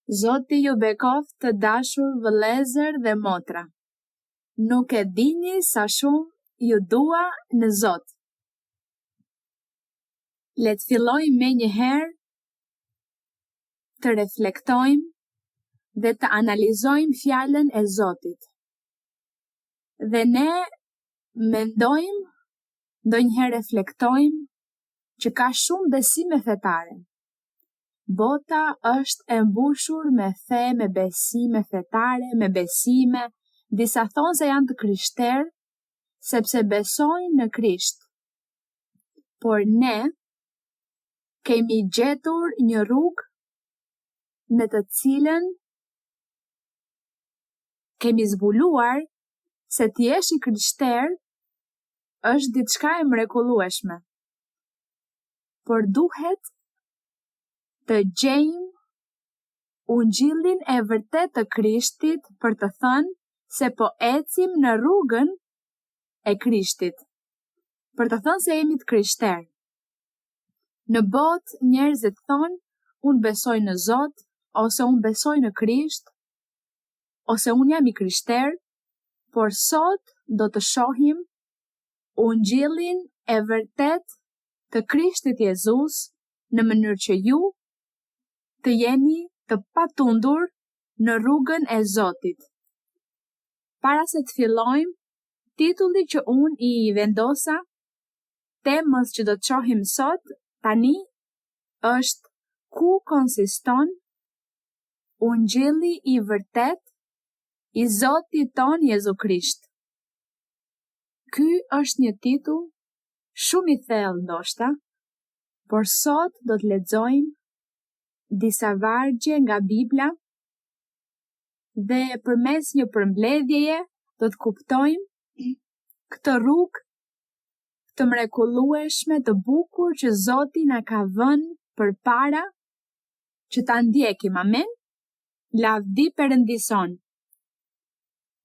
Zoti ju bekoft të dashur vëllezër dhe motra. Nuk e dini sa shumë ju dua në Zot. Le të fillojmë me një herë të reflektojmë dhe të analizojmë fjalën e Zotit. Dhe ne mendojmë, ndonjëherë reflektojmë që ka shumë besime fetare. Bota është e mbushur me fe, me besime fetare, me besime. Disa thonë se janë të krishterë, sepse besojnë në Krisht. Por ne kemi gjetur një rrugë në të cilën kemi zbuluar se të jesh i krishter është diçka e mrekullueshme. Por duhet të gjejmë ungjillin e vërtet të Krishtit për të thënë se po ecim në rrugën e Krishtit. Për të thënë se jemi të krishterë. Në botë njerëzit thonë, unë besoj në Zot, ose unë besoj në Krisht, ose unë jam i krishterë, por sot do të shohim ungjillin e vërtet të Krishtit Jezus në mënyrë që ju të jeni të patundur në rrugën e Zotit. Para se të fillojmë, titulli që unë i vendosa temës që do të shohim sot, tani është ku konsiston ungjilli i vërtet i Zotit ton Jezu Krisht. Ky është një titull shumë i thellë ndoshta, por sot do të lexojmë disa vargje nga Bibla dhe përmes një përmbledhjeje do të kuptojmë këtë rrugë të mrekullueshme, të bukur që Zoti na ka vënë përpara që ta ndjekim. Amen. Lavdi Perëndison.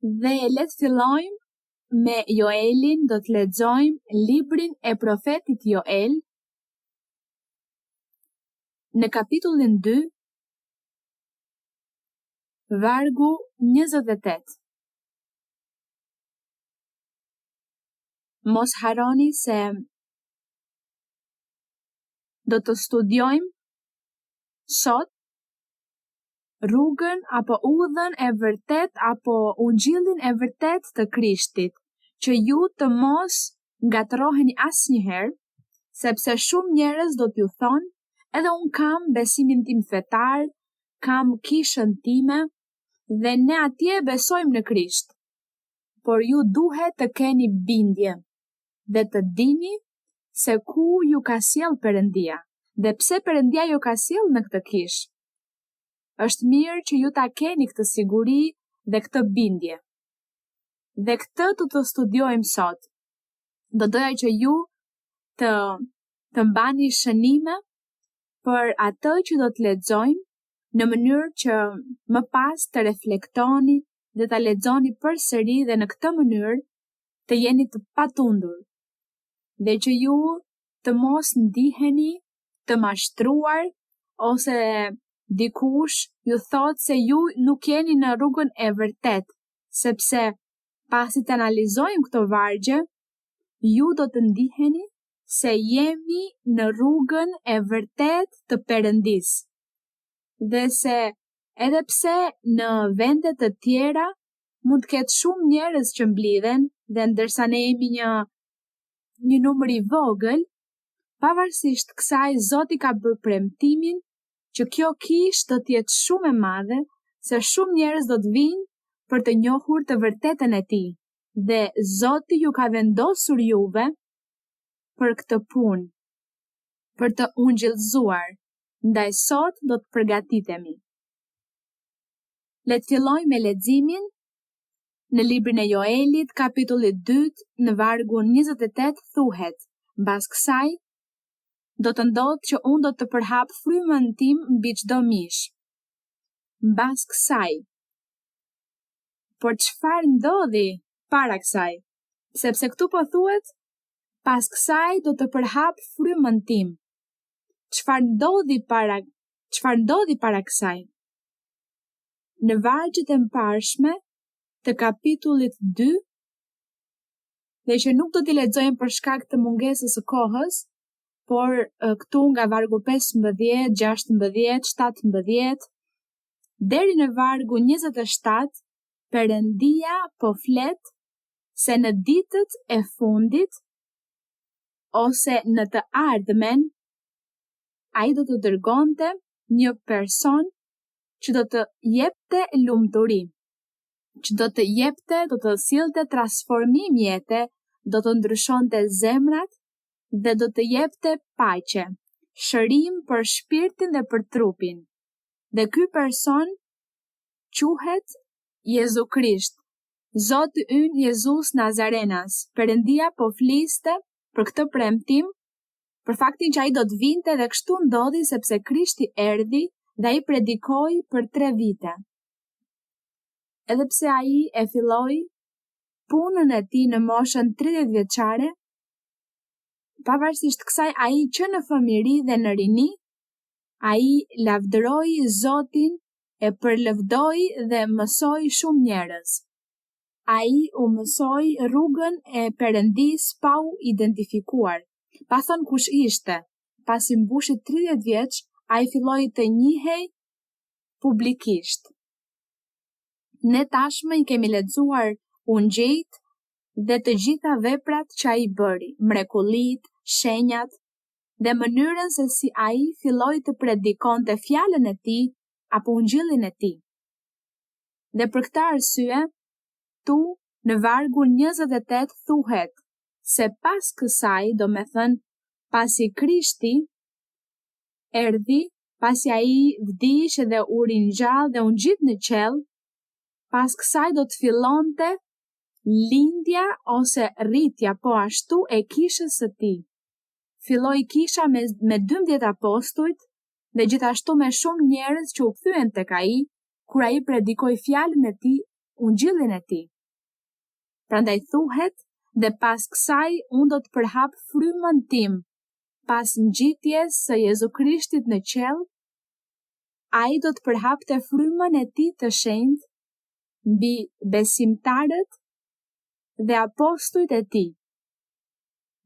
Dhe le të fillojmë me Joelin, do të lexojmë librin e profetit Joel në kapitullin 2, vargu 28. Mos harroni se do të studiojmë sot rrugën apo udhën e vërtet apo ungjillin e vërtet të Krishtit, që ju të mos ngatroheni asnjëherë, sepse shumë njerëz do t'ju thonë, edhe un kam besimin tim fetar, kam kishën time dhe ne atje besojmë në Krisht. Por ju duhet të keni bindje dhe të dini se ku ju ka sjell Perëndia dhe pse Perëndia ju ka sjell në këtë kishë. Është mirë që ju ta keni këtë siguri dhe këtë bindje. Dhe këtë të studiojmë sot. Do doja që ju të mbani shënime për atë që do të lexojmë në mënyrë që më pas të reflektoni dhe ta lexoni përsëri dhe në këtë mënyrë të jeni të patundur. Dhe që ju të mos ndiheni të mashtruar ose dikush ju thot se ju nuk jeni në rrugën e vërtet, sepse pasi të analizojmë këto vargje, ju do të ndiheni se jemi në rrugën e vërtet të Perëndis. Dhe se edhe pse në vende të tjera mund të ketë shumë njerëz që mblidhen dhe ndërsa ne jemi një numër i vogël, pavarësisht kësaj Zoti ka bërë premtimin që kjo kishë do të jetë shumë e madhe, se shumë njerëz do të vinë për të njohur të vërtetën e tij. Dhe Zoti ju ka vendosur juve për këtë punë, për të ungjillëzuar. Ndaj sot do të përgatitemi. Le të fillojmë me leximin në librin e Joelit, kapitulli 2, në vargun 28 thuhet: Mbas kësaj do të ndodhë që unë do të përhap frymën tim mbi çdo mish. Mbas kësaj. Por çfarë ndodhi para kësaj? Sepse këtu po thuhet pas kësaj do të përhap frymën tim. Çfarë ndodhi para kësaj? në vargjet e mparshme të kapitullit 2, dhe që nuk do t'i lexojmë për shkak të mungesës së kohës, por këtu nga vargu 15, 16, 17, deri në vargu 27, Perëndia po flet se në ditët e fundit, ose në të ardhmen, ai do të dërgonte një person që do të jepte lumturi, që do të sillte transformim jete, do të ndryshonte zemrat dhe do të jepte paqe, shërim për shpirtin dhe për trupin. Dhe ky person quhet Jezu Krisht, Zoti ynë Jezus Nazarenas. Perëndia po fliste për këtë premtim, për faktin që ai do të vinte, dhe kështu ndodhi sepse Krishti erdhi dhe ai predikoi për 3 vite. Edhe pse ai e filloi punën e tij në moshën 30 vjeçare, pavarësisht kësaj ai që në fëmijëri dhe në rini, ai lavdëroi Zotin, e përlëvdoi dhe mësoi shumë njerëz. Ai u mësoi rrugën e Perëndis pa u identifikuar, pa thënë kush ishte. Pasi mbushi 30 vjeç, ai filloi të njihej publikisht. Ne tashmë i kemi lexuar Ungjillit dhe të gjitha veprat që ai bëri, mrekullitë, shenjat dhe mënyrën se si ai filloi të predikonte fjalën e tij apo ungjillin e tij. Dhe për këtë arsye, tu në vargun 28 thuhet se pas kësaj, do me thënë pasi Krishti erdhi, pasi ai vdiq dhe u ringjall dhe u ngjit në qiell, pas kësaj do të fillonte lindja ose rritja po ashtu e kishës së tij. Filloi kisha me 12 apostujt dhe gjithashtu me shumë njerëz që u kthyen tek ai kur ai predikoi fjalën e tij, ungjillin e tij. Prandaj thuhet, dhe pas kësaj unë do të përhap frymën tim. Pas ngjitjes së Jezu Krishtit në qiell, ai do të përhapte frymën e tij të shenjtë mbi besimtarët dhe apostujt e tij.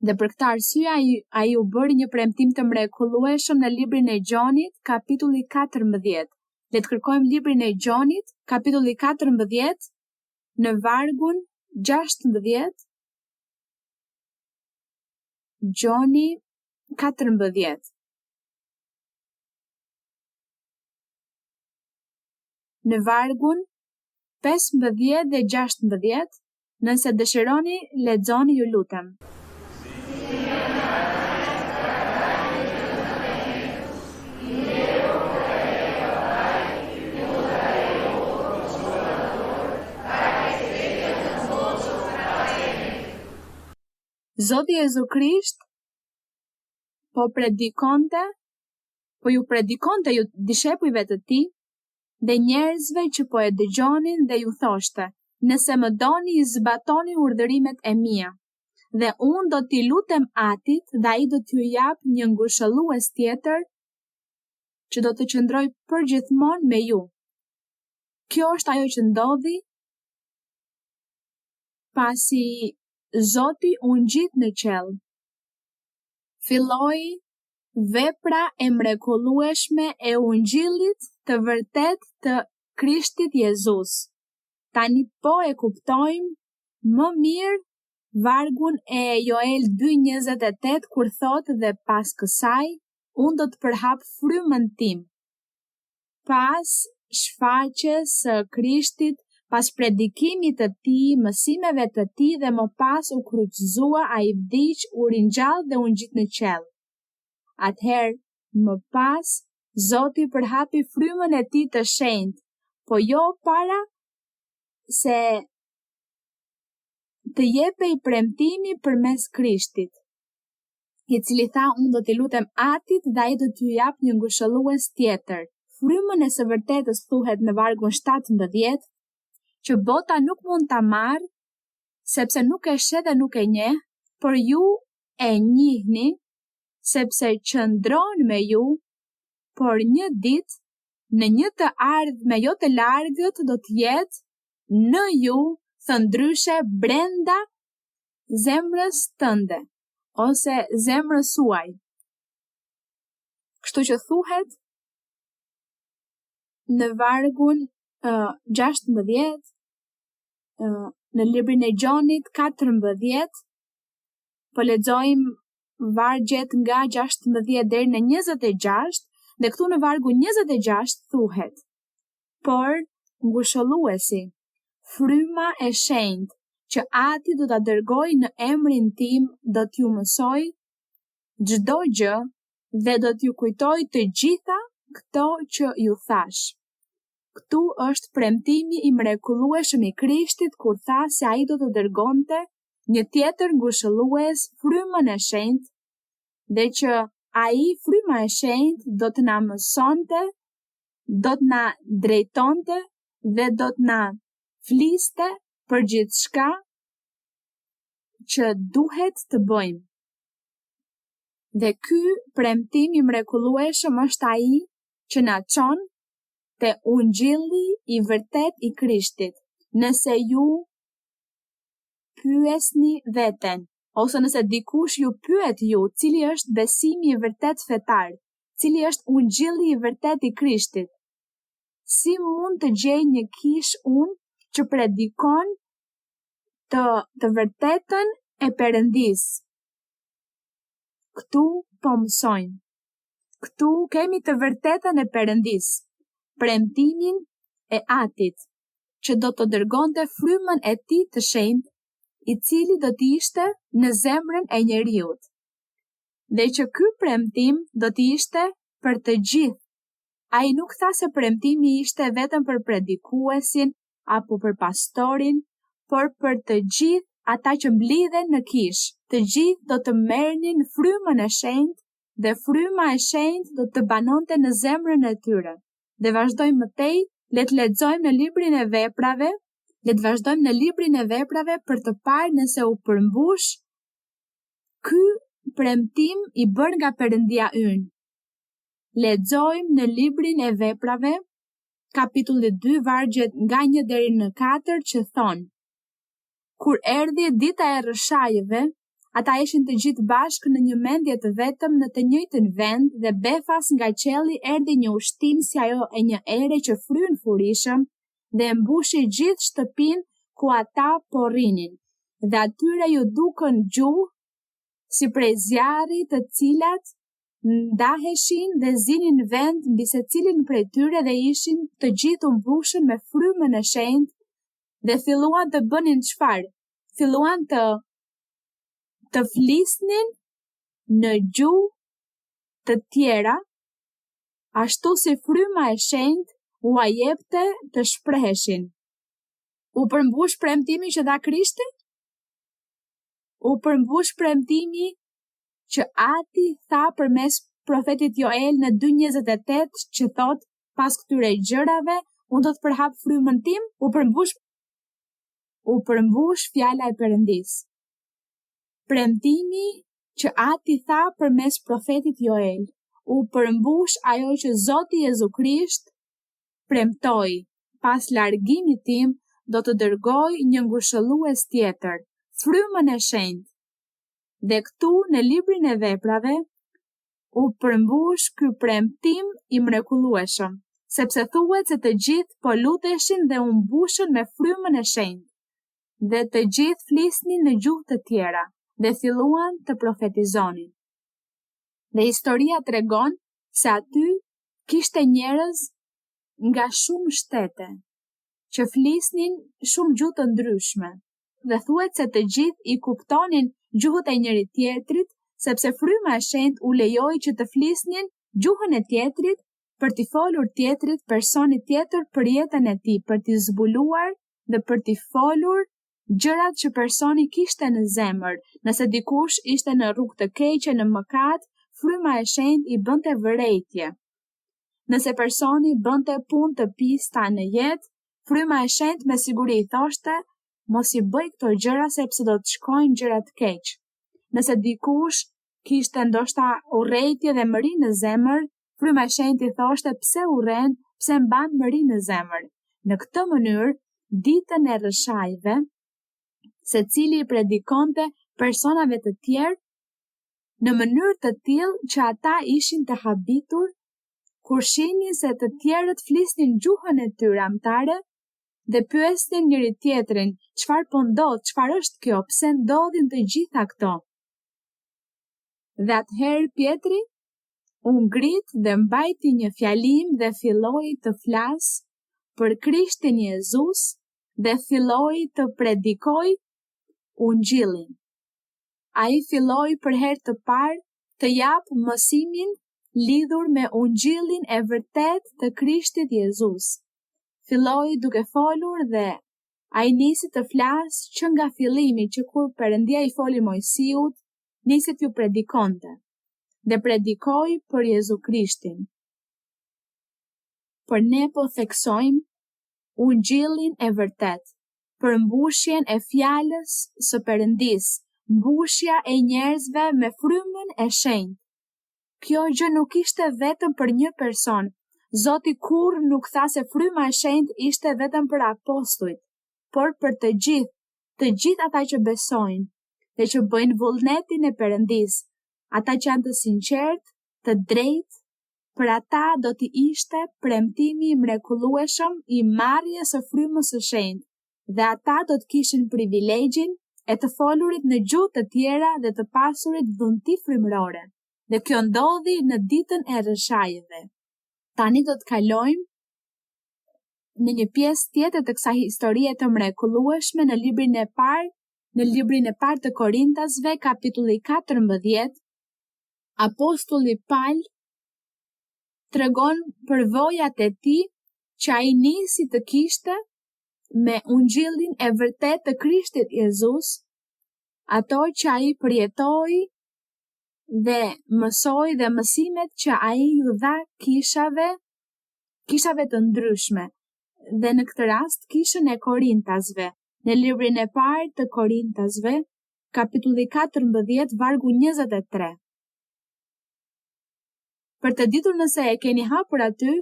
Dhe për këtë arsye ai u bëri një premtim të mrekullueshëm në librin e Gjonit, kapitulli 14. Le të kërkojmë librin e Gjonit, kapitulli 14, në vargun 16. Gjoni 14. Në vargun 15 dhe 16, nëse dëshironi, lexoni, ju lutem. Zoti Jezu Krisht po ju predikonte ju dishepujve të tij dhe njerëzve që po e dëgjonin dhe ju thoshte: nëse më doni, zbatoni urdhërimet e mia, dhe unë do t'i lutem Atit dhe ai do t'ju jap një ngushëllues tjetër që do të qëndroj përgjithmonë me ju. Kjo është ajo që ndodhi pasi Zoti u ngjit në qiell. Filloi vepra e mrekullueshme e ungjillit të vërtet të Krishtit Jezus. Tani po e kuptojmë më mirë vargun e Joel 2:28 kur thotë: dhe pas kësaj unë do të përhap frymën tim. Pas shfaqjes së Krishtit, pas predikimit të tij, mësimeve të tij dhe më pas u kryqëzua, ai vdiq, u ringjall dhe u ngjit në qiell. Atëherë, më pas, Zoti përhapi frymën e tij të shenjtë, po jo para se të jepej premtimi përmes Krishtit, i cili tha: unë do t'i lutem Atit dhe ai do t'ju jap një ngushëllues tjetër. Frymën e së vërtetës thuhet në vargun 17 që bota nuk mund ta marrë sepse nuk e sheh dhe nuk e njeh, por ju e njihni sepse qëndron me ju, por një ditë në një të ardhme jo të largët do të jetë në ju, thëndryshe brenda zemrës tënde, ose zemrës suaj. Kështu që thuhet në vargun 16, në librin e Gjonit 14, po lexojmë vargjet nga 16 deri në 26, dhe këtu në vargun 26 thuhet: por ngushëlluesi, fryma e shenjtë që Ati do ta dërgoj në emrin tim do t'ju mësoj çdo gjë dhe do t'ju kujtoj të gjitha këto që ju thash. Këtu është premtimi i mrekullueshëm i Krishtit kur tha se ai do të dërgonte një tjetër ngushëllues, frymën e shenjtë, dhe që ai, fryma e shenjtë, do të na mësonte, do të na drejtonte dhe do të na fliste për gjithçka që duhet të bëjmë. Dhe ky premtim i mrekullueshëm është ai që na çon te ungjilli i vërtet i Krishtit. Nëse ju pyesni veten, ose nëse dikush ju pyet ju, cili është besimi i vërtet fetar, cili është ungjilli i vërtet i Krishtit, si mund të gjej një kish unë që predikon të vërtetën e Perëndis? Këtu po mësojmë. Këtu kemi të vërtetën e Perëndis, premtimin e Atit, që do të dërgonte frymën e tij të shenjtë, i cili do të ishte në zemrën e njeriut. Dhe që ky premtim do të ishte për të gjithë. Ai nuk tha se premtimi ishte vetëm për predikuesin apo për pastorin, por për të gjithë ata që mblidhen në kish. Të gjithë do të merrnin frymën e shenjtë dhe fryma e shenjtë do të banonte në zemrën e tyre. Dhe vazhdojmë mëtej, le të lexojmë në librin e veprave, le të vazhdojmë në librin e veprave për të parë nëse u përmbush ky premtim i bërë nga Perëndia ynë. Lexojmë në librin e veprave, kapitulli 2, vargjet nga 1 deri në 4, që thonë: kur erdhi dita e rrëshajeve, ata ishin të gjithë bashkë në një mendje të vetëm në të njëjtin vend, dhe befas nga qielli erdhi një ushtim si ajo e një ere që fryn furishëm dhe mbushi gjithë shtëpinë ku ata po rrinin. Dhe atyre ju dukën gjuhë si prej zjarri, të cilat ndaheshin dhe zinin vend mbi secilin prej tyre, dhe ishin të gjithë mbushur me frymën e shenjtë, dhe filluan të bënin çfarë? Filluan të flisnin në gjuhë të tjera, ashtu si fryma e shenjtë u jepte të shpreheshin. U përmbush premtimi që dha Krishti? U përmbush premtimi që Ati tha përmes profetit Joel në 2:28, që thot: pas këtyre gjërave unë do të përhap frymën tim? U përmbush fjala e Perëndis. Premtimi që Ati tha përmes profetit Joel. U përmbush ajo që Zoti Jezu Krisht premtoi: pas largimit tim do të dërgoj një ngushëllues tjetër, frymën e shenjtë. Dhe këtu në librin e veprave u përmbush ky premtim i mrekullueshëm, sepse thuhet se të gjithë po luteshin dhe u mbushën me frymën e shenjtë, dhe të gjithë flisnin në gjuhë të tjera dhe filluan të profetizonin. Dhe historia tregon se aty kishte njerëz nga shumë shtete që flisnin shumë gjuhë të ndryshme, dhe thuhet se të gjithë i kuptonin gjuhët e njëri tjetrit, sepse fryma e shenjtë u lejoi që të flisnin gjuhën e tjetrit për t'i folur tjetrit, personit tjetër, për jetën e tij, për t'i zbuluar dhe për t'i folur gjërat që personi kishte në zemër. Nëse dikush ishte në rrugë të keqe, në mëkat, fryma e shenjtë i bënte vërejtje. Nëse personi bënte punë të pista në jetë, fryma e shenjtë me siguri i thoshte: mos i bëj këto gjëra sepse do të shkojnë gjëra të keq. Nëse dikush kishte ndoshta urrëtie dhe mëri në zemër, fryma e shenjtë i thoshte: pse urren, pse mban mëri në zemër. Në këtë mënyrë, ditën e rrëshajve, secili i predikonte personave të tjerë në mënyrë të tillë që ata ishin të habitur kur shihnin se të tjerët flisnin gjuhën e tyre amtare dhe pyesnin njëri tjetrin, çfarë po ndodh, çfarë është kjo, pse ndodhin të gjitha këto? Dhe atëherë Pietri u ngrit dhe mbajti një fjalim dhe filloi të flasë për Krishtin Jezus dhe filloi të predikoj ungjillin. Ai filloi për herë të parë të jap mësimin lidhur me ungjillin e vërtet të Krishtit Jezus. Filloi duke folur dhe ai nisi të flasë që nga fillimi që kur Perëndia i foli Mojsiut, nisi t'ju predikonte dhe predikoi për Jezu Krishtin. Por ne po theksojmë ungjillin e vërtet, për mbushjen e fjalës së Perëndis, mbushja e njerëzve me frymën e shenjtë. Kjo gjë nuk ishte vetëm për një person. Zoti kurrë nuk tha se fryma e shenjtë ishte vetëm për apostujt, por për të gjithë ata që besojnë dhe që bëjnë vullnetin e Perëndis, ata që janë të sinqertë, të drejtë, për ata do t'i ishte premtimi i mrekullueshëm i marrjes së frymës së shenjtë, dhe ata do të kishin privilegjin e të folurit në gjuhë të tjera dhe të pasurit dhunti frymërore. Dhe kjo ndodhi në ditën e rrëshajeve. Tani do të kalojmë në një pjesë tjetër të kësaj historie të mrekullueshme në librin e parë të Korintasve, kapitulli 14. Apostulli Paul tregon përvojat e tij që ai nisi të kishte me ungjillin e vërtet të Krishtit Jezus, ato që ai përjetoi dhe mësoi dhe mësimet që ai ju dha kishave të ndryshme, dhe në këtë rast kishën e Korintasve. Në librin e parë të Korintasve, kapitulli 14, vargu 23. Për të ditur nëse e keni hapur aty,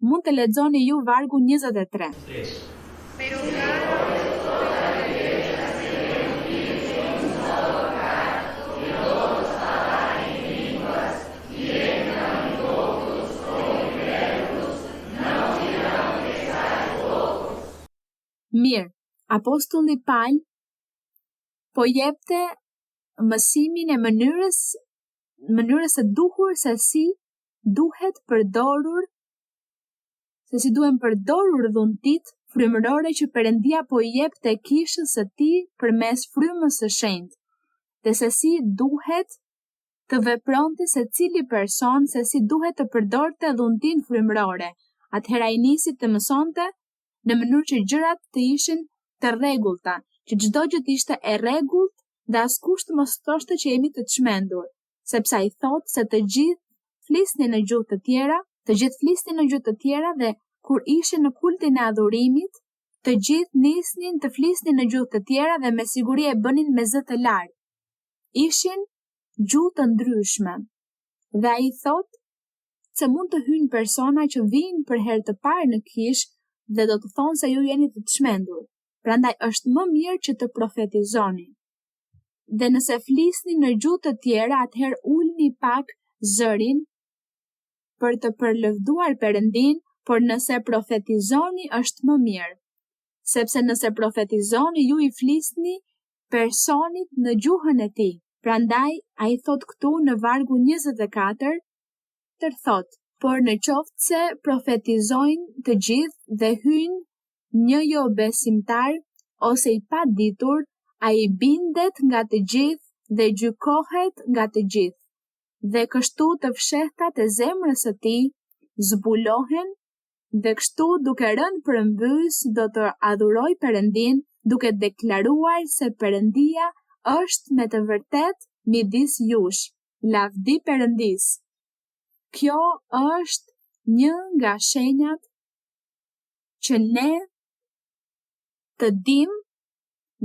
mund të lexoni ju vargu 23. Mirë, apostulli Paul po jepte mësimin e mënyrës së duhur se si duhen përdorur dhuntit frymërore që Perëndia po i jepte kishës së tij përmes frymës së shenjtë, dhe se si duhet të vepronte secili person, se si duhet të përdorte dhuntin frymërore. Atëherë ai nisi të mësonte në mënyrë që gjërat të ishin të rregullta, që çdo gjë të ishte e rregullt dhe askush të mos thoshte që jemi të çmendur, sepse ai thotë se të gjithë flisnin në gjuhë të tjera dhe kur ishin në kultin e adhurimit, të gjithë nisnin të flisnin në gjuhë të tjera dhe me siguri e bënin me zë të lartë. Ishin gjuhë të ndryshme. Dhe ai thotë se mund të hyjnë persona që vijnë për herë të parë në kishë dhe do të thonë se ju jeni të çmendur. Prandaj është më mirë që të profetizoni. Dhe nëse flisni në gjuhë të tjera, atëherë ulni pak zërin për të përlëvduar Perëndin, por nëse profetizoni është më mirë. Sepse nëse profetizoni, ju i flisni personit në gjuhën e tij. Prandaj ai thot këtu në vargu 24, thotë: por në qoftë se profetizojnë të gjithë dhe hyjnë një jo besimtar ose i paditur, ai bindet nga të gjithë dhe gjykohet nga të gjithë. Dhe kështu të fshehtat e zemrës së tij zbulohen, dhe kështu duke rënë përmbys do të adhuroj Perëndin, duke deklaruar se Perëndia është me të vërtet midis jush. Lavdi Perëndis. Kjo është një nga shenjat që ne të dim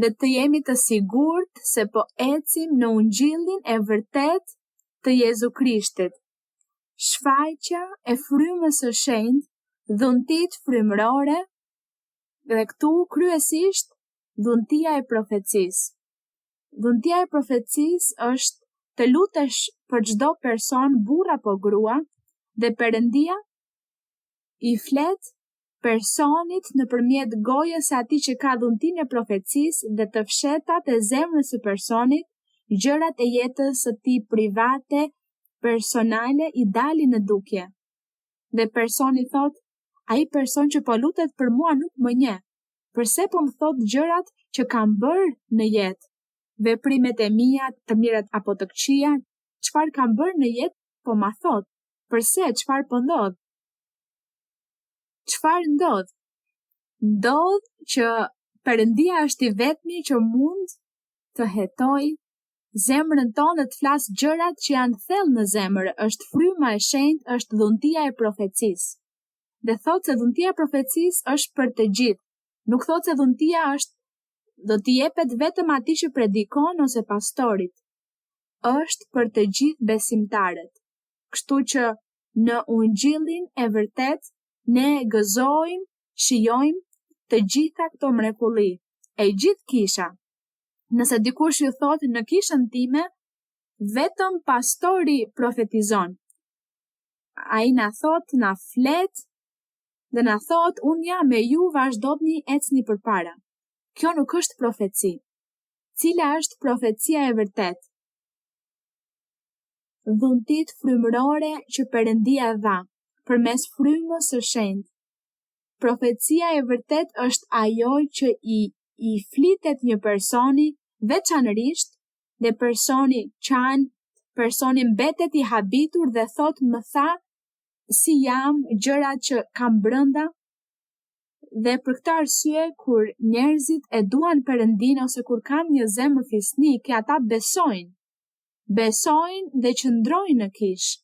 dhe të jemi të sigurt se po ecim në ungjillin e vërtet të Jezu Krishtit. Shfaqja e frymës së shenjtë dhuntit frymërore dhe këtu kryesisht dhuntia e profecisë. Dhuntia e profecisë është të lutesh për çdo person, burr apo grua, dhe Perëndia i flet personit nëpërmjet gojës së atij që ka dhuntinë e profecisë dhe të fshetat e zemrës së personit, gjërat e jetës së tij private, personale i dalin në dukje. Dhe personi thot, ai person që po lutet për mua nuk më njeh. Përse po më thot gjërat që kam bërë në jetë? Veprimet e mia, të mirat apo të këqija, çfarë kam bërë në jetë, po ma thot. Përse, çfarë po ndodh? Çfarë ndodh? Ndodh që Perëndia është i vetmi që mund të hetoj zemrën tonë dhe të flas gjërat që janë thellë në zemër, është fryma e shenjtë, është dhuntia e profecisë. Dhe thot se dhuntia e profecisë është për të gjithë. Nuk thot se dhuntia është do t'i jepet vetëm atij që predikon ose pastorit. Është për të gjithë besimtarët. Kështu që në ungjillin e vërtet ne gëzojmë, shijojmë të gjitha këto mrekulli, e gjithë kisha. Nëse dikush ju thot në kishën time, vetëm pastori profetizon. Ai na thot, na flet, dhe na thot, unë jam me ju, vazhdoni ecni përpara. Kjo nuk është profeci. Cila është profecia e vërtet? Dhuntit frymërore që Perëndia dha, përmes frymës së shenjtë. Profecia e vërtet është ajo që i flitet një personi veçanërisht, dhe personi qan, personi mbetet i habitur dhe thot më tha si jam, gjërat që kam brenda. Dhe për këtë arsye, kur njerëzit e duan Perëndinë ose kur kanë një zemër fisnike, ata besojnë dhe qëndrojnë në kishë.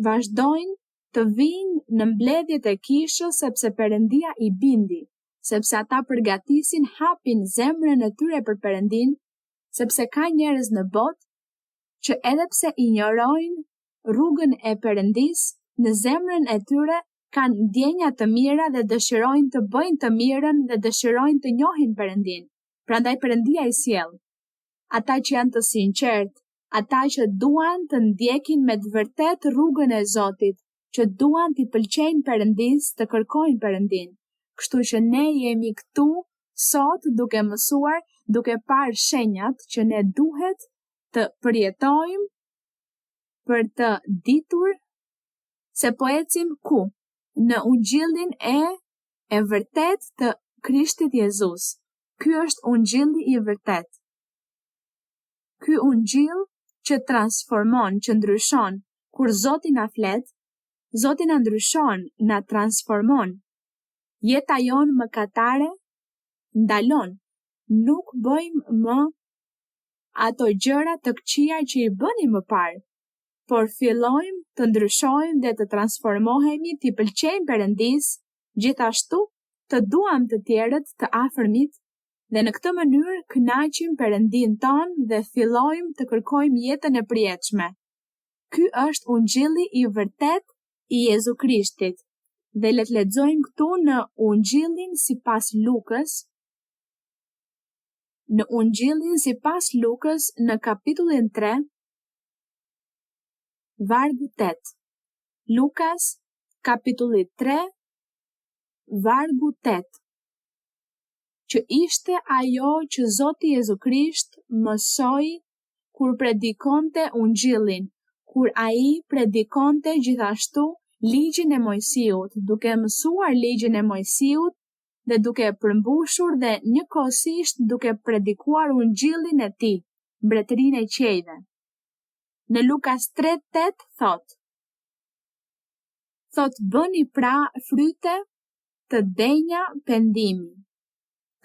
Vazhdojnë të vinë në mbledhjet e kishës sepse Perëndia i bindi, sepse ata përgatisin, hapin zemrën e tyre për Perëndinë, sepse ka njerëz në botë që edhe pse injorojnë rrugën e Perëndisë, në zemrën e tyre kanë ndjenja të mira dhe dëshirojnë të bëjnë të mirën dhe dëshirojnë të njohin Perëndinë. Prandaj Perëndia i sjell ata që janë të sinqertë, ata që duan të ndjekin me të vërtetë rrugën e Zotit, që duan t'i pëlqejnë Perëndisë, të kërkojnë Perëndinë. Kështu që ne jemi këtu sot duke mësuar, duke parë shenjat që ne duhet të përjetojmë për të ditur se po ecim ku? Në ungjillin e vërtet të Krishtit Jezus. Ky është ungjilli i vërtet. Ky ungjill që transformon, që ndryshon, kur Zoti na flet, Zoti na ndryshon, na transformon. Jeta jon mëkatare ndalon. Nuk bëjmë më ato gjëra të këqija që i bënim më parë, por fillojmë të ndryshojmë dhe të transformohemi, t'i pëlqejmë Perëndisë, gjithashtu të duam të tjerët të afërmit, dhe në këtë mënyrë kënaqim Perëndinë tonë dhe fillojmë të kërkojmë jetën e përjetshme. Ky është ungjilli i vërtet i Jezu Krishtit. Dhe le të lexojmë këtu në ungjillin sipas Lukës. Në ungjillin sipas Lukës në kapitullin 3, vargu 8. Lukas, kapitulli 3, vargu 8. Që ishte ajo që Zoti Jezu Krisht mësoi kur predikonte ungjillin, kur ai predikonte gjithashtu ligjin e Mojsiut, duke mësuar ligjin e Mojsiut dhe duke përmbushur dhe njëkohësisht duke predikuar ungjillin e tij, mbretërinë e qiejve. Në Lukas 3:8 thot bëni pra fryte të denja pendimi.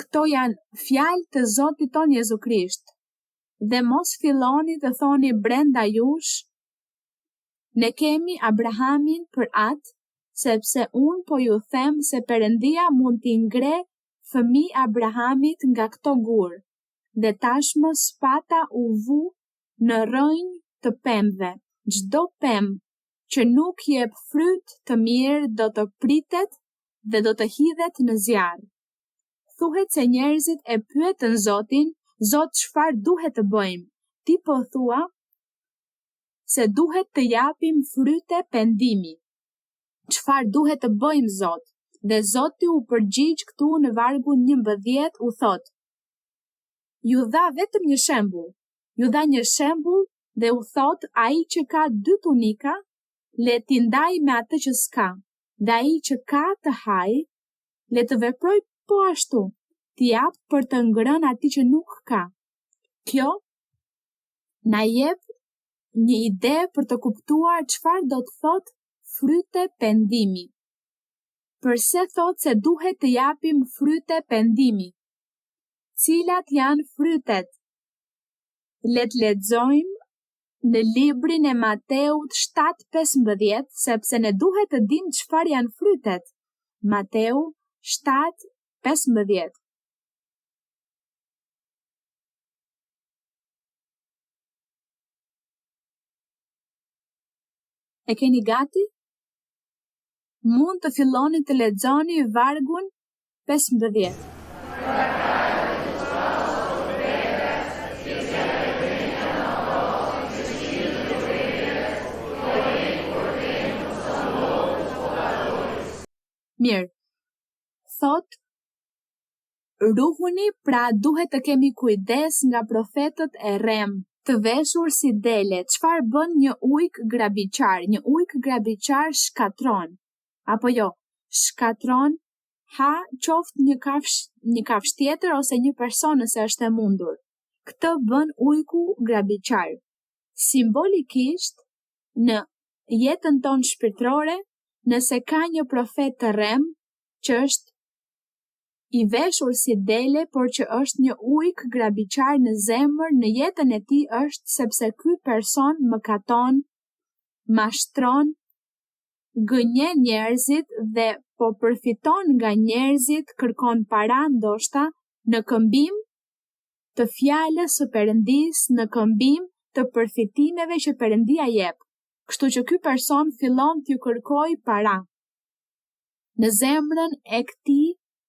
Këto janë fjalë të Zotit ton Jezu Krisht. Dhe mos filloni të thoni brenda jush, ne kemi Abrahamin për atë, sepse unë po ju them se Perëndia mund t'i ngre fëmijë Abrahamit nga këto gur, dhe tashmë spata u vu në rrënjë të pemëve. Çdo pemë që nuk jep fryt të mirë do të pritet dhe do të hidhet në zjarr. Thuhet se njerëzit e pyetën Zotin, Zot, çfarë duhet të bëjmë? Ti po thua se duhet të japim fryte pendimi. Çfarë duhet të bëjmë, Zot? Dhe Zoti u përgjigj këtu në vargun 11 u thot: ju dha vetëm një shembull. Ju dha një shembull dhe u thot, ai që ka 2 tunika, le t'i ndaj me atë që s'ka, dhe ai që ka të haj, le të veproj po ashtu, t'i jap për të ngrënë atij që nuk ka. Kjo na jep një ide për të kuptuar çfarë do të thot fryte pendimi. Përse thot se duhet të japim fryte pendimi? Cilat janë frytet? Le të lexojmë në librin e Mateut 7:15, sepse ne duhet të dimë çfarë janë frytet. Mateu 7:15. E keni gati? Mund të filloni të lexoni vargun 15. Mirë, thot, ruhuni, pra duhet të kemi kujdes nga profetët e rrem, të veshur si dele. Çfarë bën një ujk grabiqar? Një ujk grabiqar shkatron, apo jo, shkatron, ha qoftë një kafsh tjetër ose një person nëse është e mundur. Këtë bën ujku grabiqar. Simbolikisht, në jetën tonë shpirtërore, nëse ka një profet të rrem që është i veshur si dele, por që është një ujk grabiqar në zemër, në jetën e tij është sepse ky person mëkaton, mashtron, gënjen njerëzit dhe po përfiton nga njerëzit, kërkon para ndoshta në këmbim të fjalës së Perëndis, në këmbim të përfitimeve që Perëndia jep. Kështu që ky person fillon t'ju kërkoj para. Në zemrën e këtij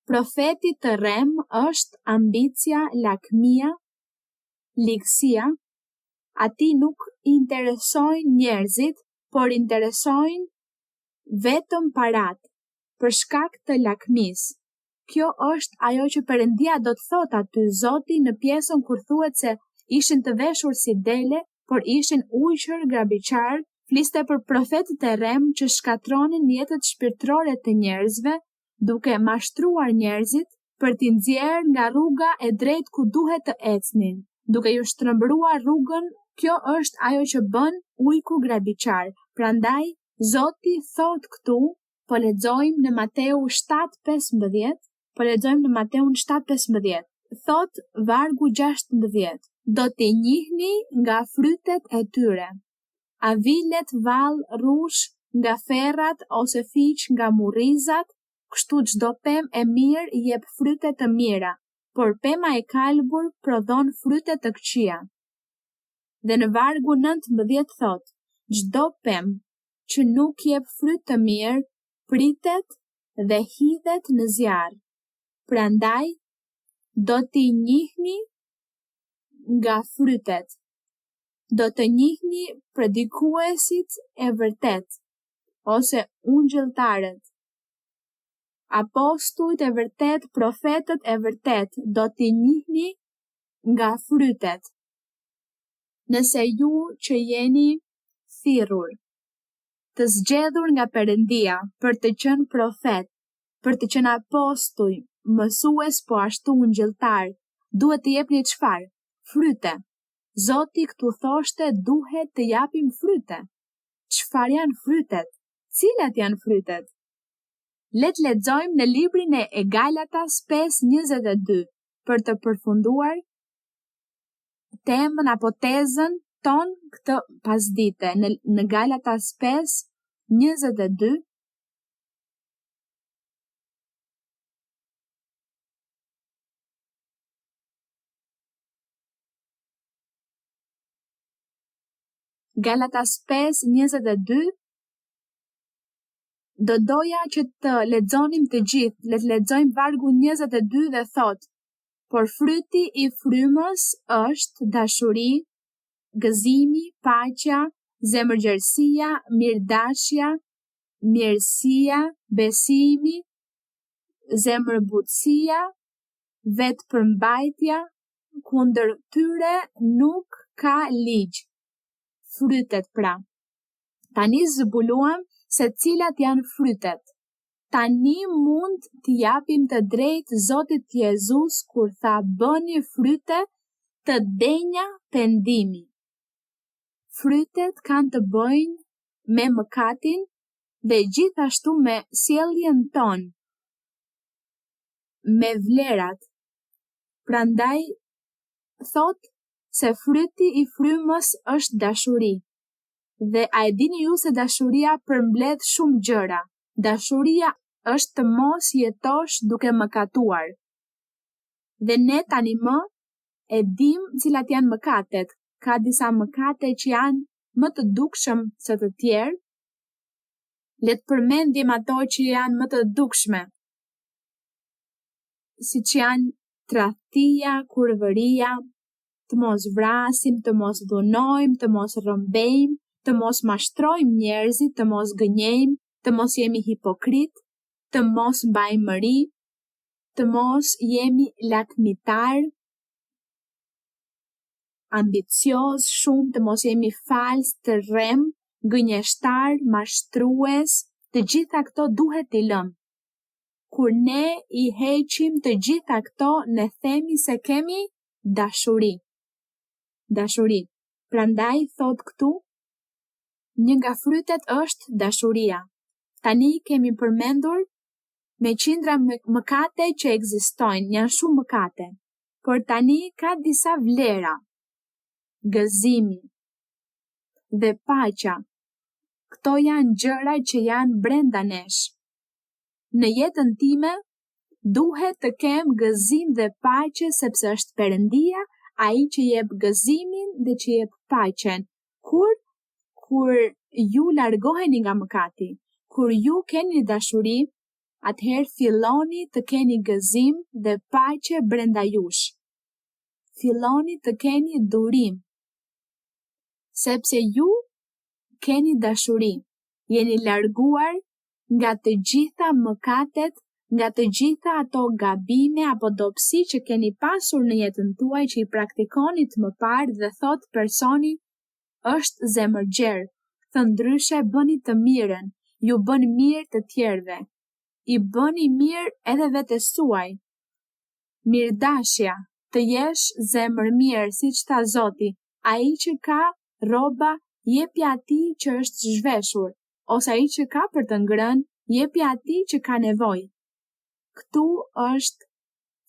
profeti të rrem është ambicia, lakmia, ligësia. Ati nuk interesojnë njerëzit, por interesojnë vetëm parat, për shkak të lakmisë. Kjo është ajo që Perëndia do të thotë aty Zoti në pjesën kur thuhet se ishin të veshur si dele, por ishin ujqër grabiqar. Fliste për profetët e rrem që shkatronin jetët shpirtërore të njerëzve, duke mashtruar njerëzit për t'i nxjerrë nga rruga e drejtë ku duhet të ecnin, duke ju shtrëmbruar rrugën. Kjo është ajo që bën ujku grabiqar. Prandaj Zoti thot këtu, po lexojmë në Mateu 7:15, thot vargu 16, do t'i njihni nga frytet e tyre. A vilet vallë rrush nga ferrat ose fiq nga murrizat, kështu çdo pemë e mirë jep fryte të mira, por pema e kalbur prodhon fryte të këqija. Dhe në vargu 19 thot, çdo pemë që nuk jep fryte të mirë, pritet dhe hidhet në zjarr. Prandaj, do t'i njihni nga frytet. Do të njihni predikuesit e vërtet, ose ungjëlltarët, apostujt e vërtet, profetët e vërtet, do t'i njihni nga frytet. Nëse ju që jeni thirrur, të zgjedhur nga Perëndia për të qenë profet, për të qenë apostuj, mësues po ashtu ungjëlltar, duhet të jepni çfarë? Fryte. Zoti këtu thoshte duhet të japim fryte. Çfarë janë frytet? Cilat janë frytet? Le të lexojmë në librin e Galatas 5:22 për të përfunduar temën apo tezën ton këtë pasdite. Në Galatas 5:22 Galatas 5:22 do doja që të lexonim të gjithë, le të lexojmë vargu 22 dhe thot: por fryti i frymës është dashuri, gëzimi, paqja, zemërgjerësia, mirëdashja, mirësia, besimi, zemërbutësia, vetëpërmbajtja, kundër tyre nuk ka ligj. Frytet pra. Tani zbuluam se cilat janë frytet. Tani mund t'i japim të drejtë Zotit Jezus kur tha bëni fryte të denja pendimi. Frytet kanë të bëjnë me mëkatin dhe gjithashtu me sjelljen tonë, me vlerat. Prandaj thot se fryti i frymës është dashuri. Dhe a e dini ju se dashuria përmbledh shumë gjëra. Dashuria është të mos jetosh duke mëkatuar. Dhe ne tani e dim cilat janë mëkatet. Ka disa mëkate që janë më të dukshëm se të tjerë. Le të përmendim ato që janë më të dukshme. Siç janë tradhtia, kurvëria, të mos vrasim, të mos dhunojmë, të mos rrëmbejmë, të mos mashtrojmë njerëzit, të mos gënjejmë, të mos jemi hipokrit, të mos mbajmë mëri, të mos jemi lakmitar, ambicioz shumë, të mos jemi fals, të rrem, gënjeshtar, mashtrues, të gjitha këto duhet t'i lëmë. Kur ne i heqim të gjitha këto, ne themi se kemi dashuri. Dashuri. Prandaj thot këtu, një nga frytet është dashuria. Tani kemi përmendur me qindra mëkate që ekzistojnë, janë shumë mëkate. Por tani ka disa vlera. Gëzimi dhe paqja. Këto janë gjëra që janë brenda nesh. Në jetën time, duhet të kem gëzim dhe paqe sepse është Perëndia ai që jep gëzimin dhe që jep paqen. Kur ju largoheni nga mëkati, kur ju keni dashuri, atëherë filloni të keni gëzim dhe paqe brenda jush. Filloni të keni durim. Sepse ju keni dashuri, jeni larguar nga të gjitha mëkatet, nga të gjitha ato gabime apo dobësi që keni pasur në jetën tuaj që i praktikonit më parë dhe thot personi është zemërgjer, thëndryshe bëni të mirën, ju bën mirë të tjerëve, i bëni mirë edhe vetes suaj. Mirëdashja, të jesh zemër mirë, siç tha Zoti, ai që ka rroba jepi atij që është zhveshur, ose ai që ka për të ngrënë, jepi atij që ka nevojë. Këtu është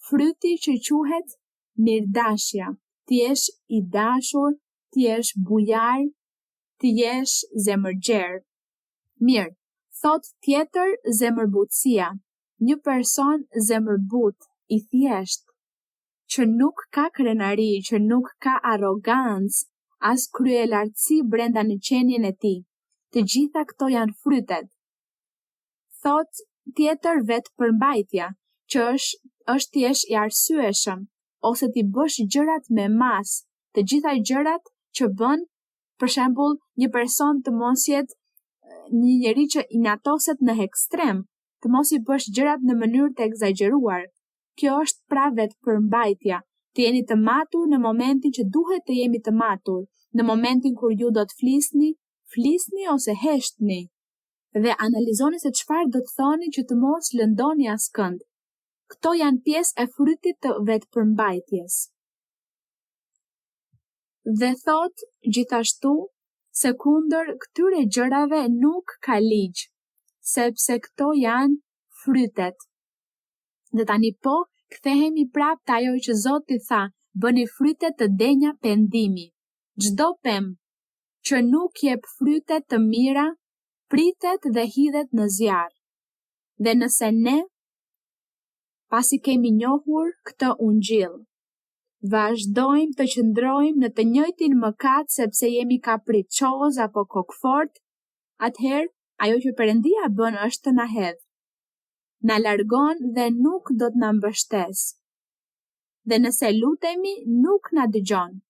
fryti që quhet mirëdashja. Ti jesh i dashur, ti jesh bujar, ti jesh zemërgjer. Mirë, thot tjetër zemërbutësia. Një person zemërbut, i thjesht, që nuk ka krenari, që nuk ka arrogancë, as kryelartësi brenda në qenien e tij. Të gjitha këto janë frytet. Thot tjetër vetëpërmbajtja, që është ti jesh i arsyeshëm, ose ti bësh gjërat me mas, të gjitha gjërat që bën, për shembull, një person të mos jetë një njeri që inatoset në ekstrem, të mos i bësh gjërat në mënyrë të egzageruar. Kjo është pra vetëpërmbajtja. Të jeni të matur në momentin që duhet të jemi të matur, në momentin kur ju do të flisni ose heshtni. Dhe analizoni se çfarë do të thoni që të mos lëndoni askënd. Këto janë pjesë e frytit të vetëpërmbajtjes. Dhe thot gjithashtu se kundër këtyre gjërave nuk ka ligj, sepse këto janë frytet. Dhe tani kthehemi prapë te ajo që Zoti tha, bëni fryte të denja pendimi. Çdo pemë që nuk jep fryte të mira, pritet dhe hidhet në zjarr. Dhe nëse ne, pasi kemi njohur këtë ungjill, vazhdojmë të qëndrojmë në të njëjtin mëkat sepse jemi kapriçoz apo kokfort, atëherë ajo që Perëndia bën është të na hedh. Na largon dhe nuk do të na mbështes. Dhe nëse lutemi, nuk na dëgjon.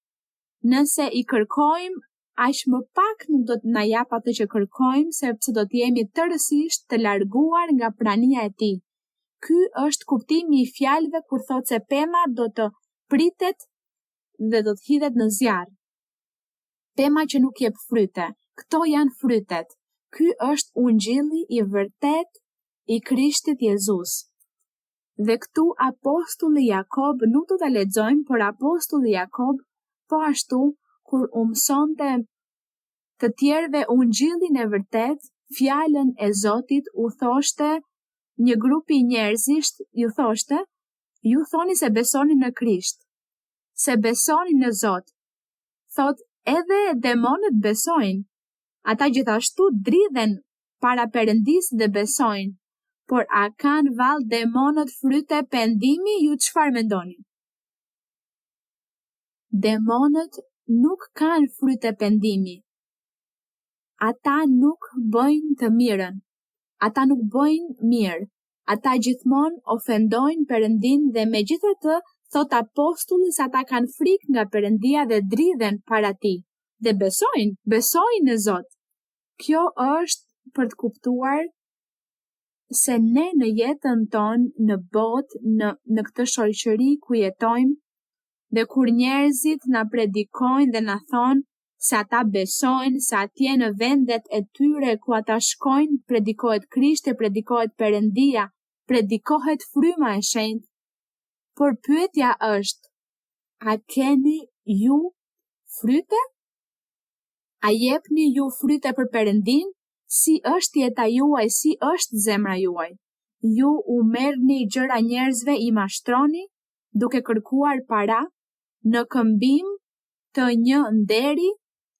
Nëse i kërkojmë, aq më pak nuk do të na jap atë që kërkojmë, sepse do të jemi tërësisht të larguar nga prania e tij. Ky është kuptimi i fjalëve kur thotë se pema do të pritet dhe do të hidhet në zjarr. Pema që nuk jep fryte, këto janë frytet. Ky është ungjilli i vërtet i Krishtit Jezus. Dhe këtu apostulli Jakob, nuk do ta lexojmë, por apostulli Jakob po ashtu kur u mësonte të tjerëve ungjillin e vërtet, fjalën e Zotit, u thoshte një grupi njerëzish, ju thoshte, ju thoni se besoni në Krisht, se besoni në Zot. Thot, edhe demonët besojnë. Ata gjithashtu dridhen para Perëndisë dhe besojnë. Por a kanë vallë demonët fryte pendimi, ju çfarë mendoni? Demonët nuk kanë fryte pendimi. Ata nuk bëjnë të mirën. Ata nuk bëjnë mirë. Ata gjithmonë ofendojnë Perëndin dhe megjithatë, thot apostulli se ata kanë frikë nga Perëndia dhe dridhen para tij. Dhe besojnë në Zot. Kjo është për të kuptuar se ne në jetën tonë, në botë, në këtë shoqëri ku jetojmë, dhe kur njerëzit na predikojnë dhe na thonë se ata besojnë, se atje në vendet e tyre ku ata shkojnë, predikohet Krishti, predikohet Perëndia, predikohet fryma e shenjtë. Por pyetja është, a keni ju fryte? A jepni ju fryte për Perëndin? Si është jeta juaj, si është zemra juaj? Ju u merrni gjëra njerëzve, i mashtroni, duke kërkuar para, në këmbim të një nderi,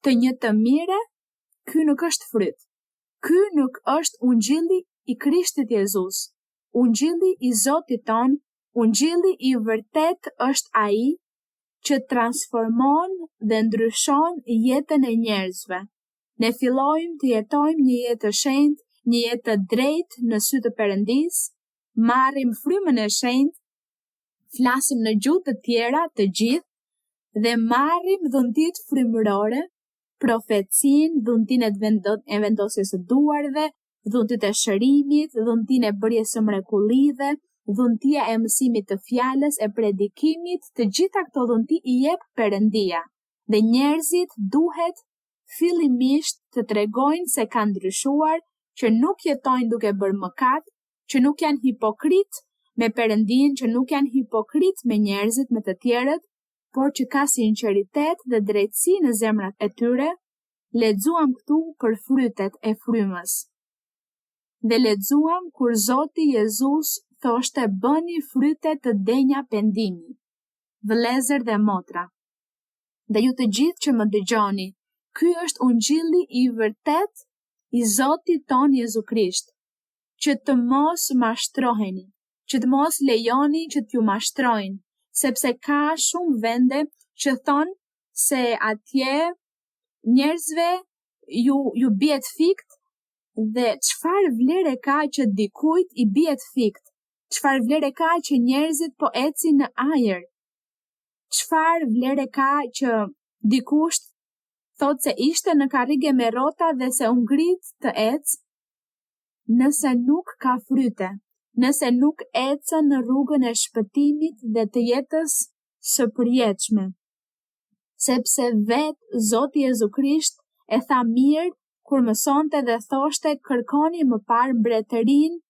të një të mire? Ky nuk është fryt. Ky nuk është ungjilli i Krishtit Jezus. Ungjilli i Zotit ton, ungjilli i vërtet është ai që transformon dhe ndryshon jetën e njerëzve. Ne fillojmë të jetojmë një jetë të shenjtë, një jetë të drejtë në sy të Perëndisë, marrim frymën e shenjtë, flasim në gjuhë të tjera të gjithë dhe marrim dhuntitë frymërore, profecinë, dhuntinë e vendosjes së duarve, dhuntitë e shërimit, dhuntinë e bërjes së mrekullive, dhuntia e mësimit të fjalës, e predikimit, të gjitha këto dhunti i jep Perëndia. Dhe njerëzit duhet fillimisht të tregojnë se kanë ndryshuar, që nuk jetojnë duke bërë mëkat, që nuk janë hipokrit me Perëndin, që nuk janë hipokrit me njerëzit, me të tjerët, por që ka sinqeritet dhe drejtësi në zemrat e tyre. Lexuam këtu për frytet e frymës. Dhe lexuam kur Zoti Jezus thoshte bëni fryte të denja pendimi. Vëllezër dhe motra, dhe ju të gjithë që më dëgjoni, ky është ungjilli i vërtet i Zotit ton Jezu Krisht, që të mos mashtroheni, që të mos lejoni që t'ju mashtrojnë, sepse ka shumë vende që thonë se atje njerëzve ju bjet fikt, dhe çfarë vlere ka që dikujt i bjet fikt? Çfarë vlere ka që njerëzit po ecin në ajër? Çfarë vlere ka që dikush thot se ishte në karrige me rrota dhe se u ngrit të ecë? Nëse nuk ka fryte, nëse nuk ecën në rrugën e shpëtimit dhe të jetës së përjetshme. Sepse vetë Zoti Jezu Krisht e tha mirë kur mësonte dhe thoshte kërkoni më parë mbretërinë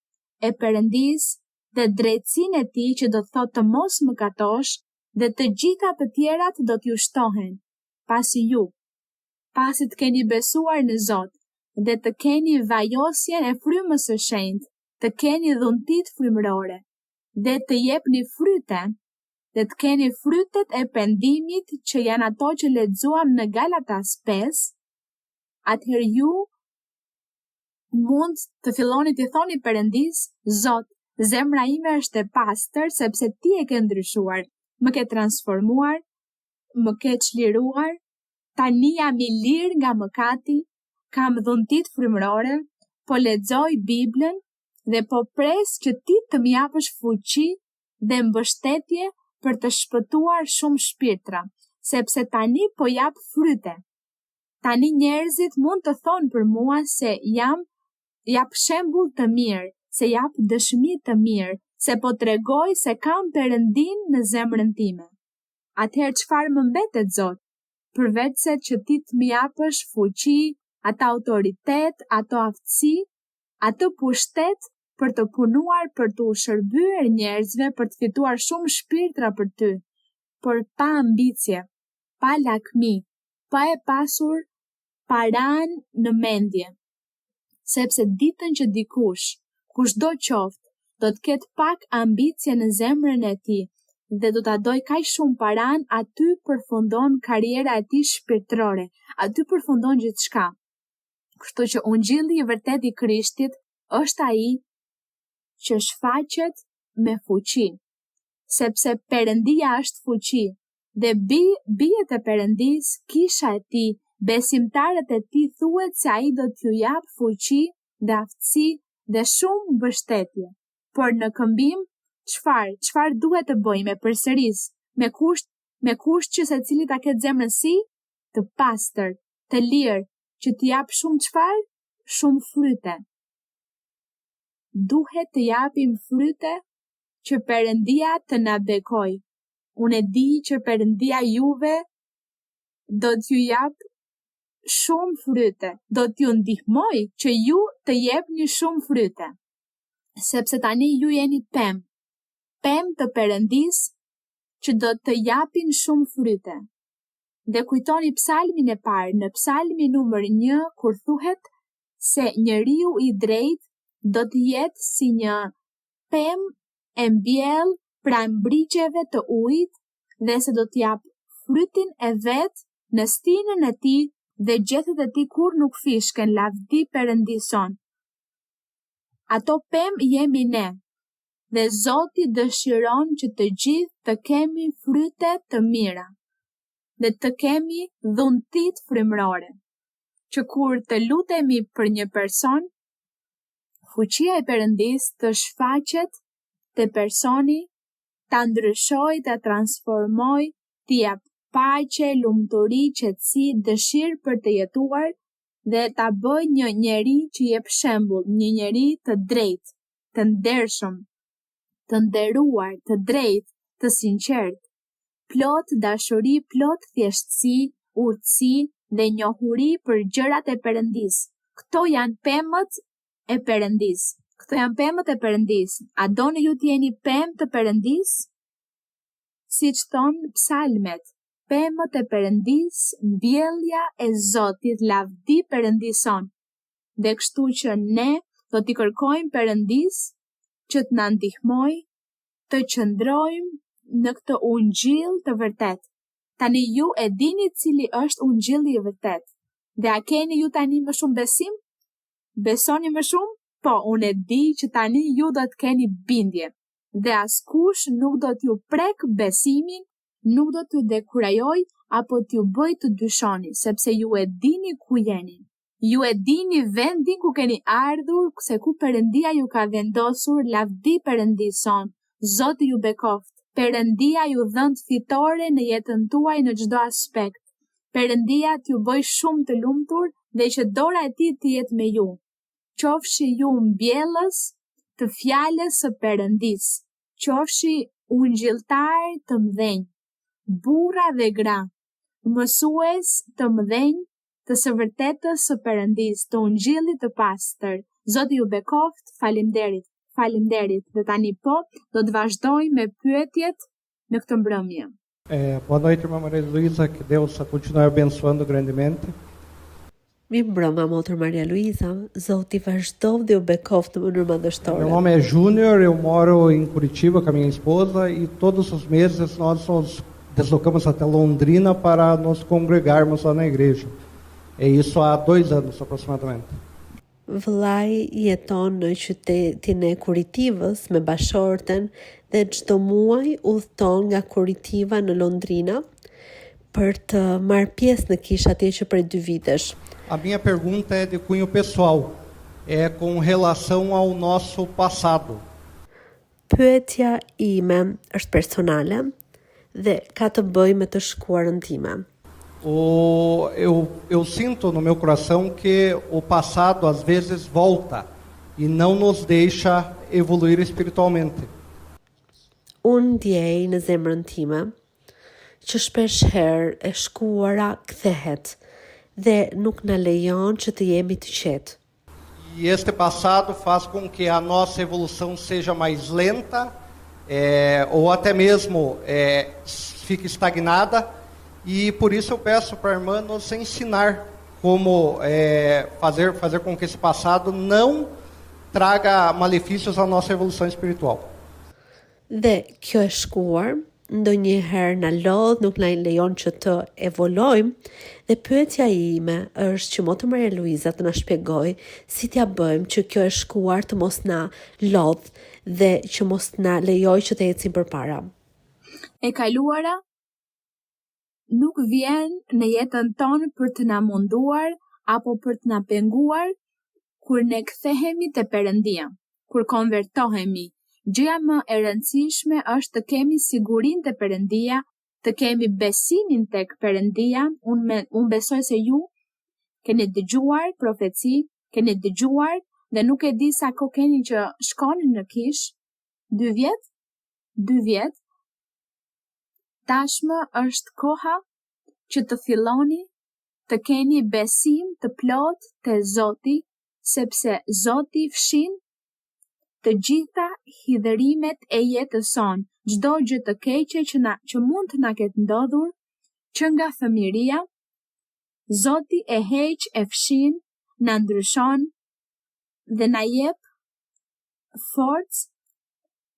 e Perëndisë dhe drejtësinë e tij, që do të thotë të mos mëkatosh, dhe të gjitha të tjerat do t'ju shtohen. Pasi të keni besuar në Zot dhe të keni vajosjen e frymës së shenjtë, të keni dhuntitë frymërore dhe të jepni fryte, dhe të keni frytet e pendimit që janë ato që lexuam në Galatas 5, atëherë ju mund të filloni të thoni Perëndis, Zot, zemra ime është e pastër sepse ti e ke ndryshuar, më ke transformuar, më ke çliruar, tani jam i lirë nga mëkati, kam dhuntitë frymërore, po lexoj Biblën dhe po pres që ti të më japësh fuqi dhe mbështetje për të shpëtuar shumë shpirtra, sepse tani po jap fryte. Tani njerëzit mund të thonë për mua se jap shembull të mirë, se jap dëshmi të mirë, se po tregoj se kam Perëndin në zemrën time. Atëherë çfarë më mbetet, Zot? Përveç se që ti të më japësh fuqi, atë autoritet, ato aftësi, atë pushtet për të punuar, për të shërbyer njerëzve, për të fituar shumë shpirtra për ty, por pa ambicie, pa lakmi, pa e pasur paran në mendje. Sepse ditën që dikush, kushdo qoftë, do të ketë pak ambicie në zemrën e tij dhe do ta doj kaq shumë paran, aty përfundon karriera e tij shpirtërore, aty përfundon gjithçka. Kështu që ungjilli i vërtet i Krishtit është ai që shfaqet me fuqi, sepse Perëndia është fuqi dhe bijët e Perëndis, kisha e tij, besimtarët e tij thuhet se ai do t'ju jap fuqi dhe aftësi dhe shumë mbështetje. Por në këmbim, çfarë duhet të bëjmë? Përsëris, me kusht që secili ta ketë zemrën si të pastër, të lirë, që t'i jap shumë çfarë? Shumë fryte. Duhet të japim fryte që Perëndia të na bekojë. Unë e di që Perëndia juve do t'ju jap shumë fryte, do t'ju ndihmoj që ju të jepni shumë fryte. Sepse tani ju jeni pemë të Perëndis që do të japin shumë fryte. Dhe kujtoni psalmin e parë, në psalmin numër 1, kur thuhet se njeriu i drejtë do të jetë si një pemë e mbjellë pranë mbriqeve të ujit dhe se do të jap frytin e vet në stinën e tij dhe gjethet e tij kur nuk fishken, lavdi Perëndison. Ato pemë jemi ne, dhe Zoti dëshiron që të gjithë të kemi fryte të mira, dhe të kemi dhuntit frymërore, që kur të lutemi për një person, fuqia e Perëndis të shfaqet te personi, ta ndryshoj, ta transformoj, t'i jap paqe, lumturi, qetësi, dëshirë për të jetuar, dhe ta bëj një njeri që jep shembull, një njeri të drejtë, të ndershëm, të nderuar, të drejtë, të sinqert, plot dashuri, plot thjeshtësi, urtësi dhe njohuri për gjërat e Perëndis. Këto janë pemët e Perëndis. A doni ju të jeni pemë të Perëndis? Siç thon psalmet, pemët e Perëndis, mbjellja e Zotit, lavdi Perëndison. Dhe kështu që ne do t'i kërkojmë Perëndis që të na ndihmoj të qëndrojmë në këtë ungjill të vërtet. Tani ju e dini cili është ungjilli i vërtet. Dhe a keni ju tani më shumë besim? Besoni më shumë? Po, unë e di që tani ju do të keni bindje. Dhe askush nuk do t'ju prek besimin, nuk do t'ju dekurajoj apo t'ju bëj të dyshoni, sepse ju e dini ku jeni. Ju e dini vendin ku keni ardhur, se ku Perëndia ju ka vendosur, lavdi Perëndison, Zoti ju bekoft. Perëndia ju dhënë fitore në jetën tuaj në çdo aspekt. Perëndia t'ju bëj shumë të lumtur dhe që dora e tij të jetë me ju. Qofshi ju mbjellës të fjalës së Perëndis, qofshi ungjilltar të mëdhenj, burra dhe gra, mësues të mëdhenj të së vërtetës së Perëndis, të ungjillit të pastër. Zoti ju bekoft, faleminderit. Dhe tani do të vazhdojmë me pyetjet në këtë mbrëmje. Boa noite, irmã Maria Luísa, que Deus continue abençoando grandemente. Mirëmbrëma, Motër Maria Luísa, Zoti vazhdov dhe u bekoft në mënyrë madhështore. Meu nome é Júnior, eu moro em Curitiba com a minha esposa e todos os meses nós nos deslocamos até Londrina para nos congregarmos lá na igreja. É isso há 2 anos aproximadamente. Vllai jeton në qytetin e Kuritivës me bashorten dhe çdo muaj udhton nga Kuritiva në Londrina për të marrë pjesë në kishë atje që prej 2 vitesh. A minha pergunta é de cunho pessoal. é com relação ao nosso passado. Pyetja ime është personale dhe ka të bëjë me të shkuarën time. Eu sinto no meu coração que o passado às vezes volta e não nos deixa evoluir espiritualmente. Unë ndjej në zemrën time që shpesh herë e shkuara kthehet dhe nuk na lejon që të jemi të qetë. E este passado faz com que a nossa evolução seja mais lenta, ou até mesmo fique estagnada, e por isso eu peço para a irmã nos ensinar como fazer com que esse passado não traga malefícios à nossa evolução espiritual. Dhe kjo e shkuar ndonjëherë na lodh, nuk na lejon që të evolojmë, dhe pyetja ime është që Motra Maria Luiza të na shpjegoj si t'ja bëjmë që kjo e shkuar të mos na lodh dhe që mos na lejoj që të ecim përpara. E kaluara nuk vjen në jetën tonë për të na munduar apo për të na penguar kur ne kthehemi te Perëndia, kur konvertohemi. Gjëja më e rëndësishme është të kemi sigurinë te Perëndia, të kemi besimin tek Perëndia. Unë besoj se ju keni dëgjuar profeci, keni dëgjuar dhe nuk e di sa kohë keni që shkoni në kish, 2 vjet. Tashmë është koha që të filloni të keni besim të plot te Zoti, sepse Zoti fshin të gjitha hidhërimet e jetës sonë, çdo gjë të keqe që mund të na ketë ndodhur, që nga fëmijëria, Zoti e heq, e fshin, na ndryshon dhe na jep forcë,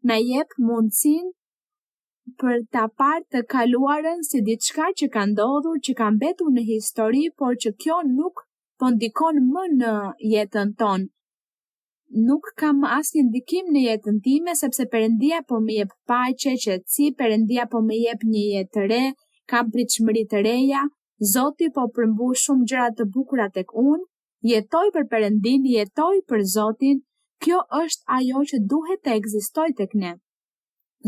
na jep mundësinë për ta parë të kaluarën si diçka që ka ndodhur, që ka mbetur në histori, por që kjo nuk po ndikon më në jetën tonë. Nuk kam asnjë ndikim në jetën time, sepse Perëndia po më jep paqe, qetësi, Perëndia po më jep një jetë të re, kam pritshmëri të reja, Zoti po përmbush shumë gjëra të bukura tek unë, jetoj për Perëndin, jetoj për Zotin. Kjo është ajo që duhet të ekzistojë tek ne.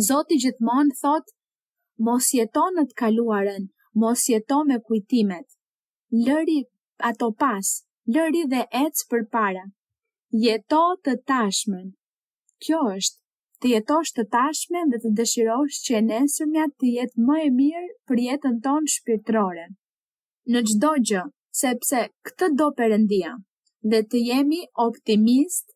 Zoti gjithmonë thot, mos jeto në të kaluarën, mos jeto me kujtimet. Lëri ato pas, lëri dhe ec përpara. Jeto të tashmen. Kjo është, të jetosh të tashmen dhe të dëshirosh që e nesërmja të jetë më e mirë për jetën tonë shpirtërore. Në çdo gjë, sepse këtë do Perëndia, dhe të jemi optimist,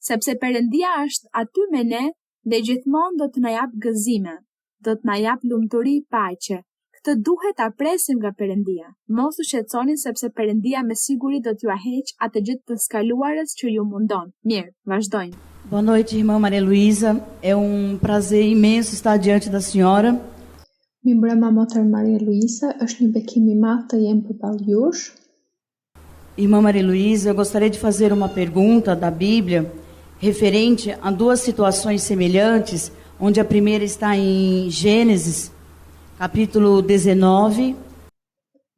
sepse Perëndia është aty me ne dhe gjithmonë do të na jap gëzime, do të na jap lumturi, paqe. Këtë duhet ta presim nga Perëndia. Mos u shqetësoni sepse Perëndia me siguri do t'ju heq atë gjë të skaluarës që ju mundon. Mirë, vazhdojmë. Boa noite, irmã Maria Luiza. É prazer imenso estar diante da senhora. Mirëmbrëma Motër Maria Luiza, është një bekim i madh të jem përballë jush. Irmã Maria Luiza, eu gostaria de fazer uma pergunta da Bíblia referente a 2 situações semelhantes, onde a primeira está em Gênesis, capítulo 19.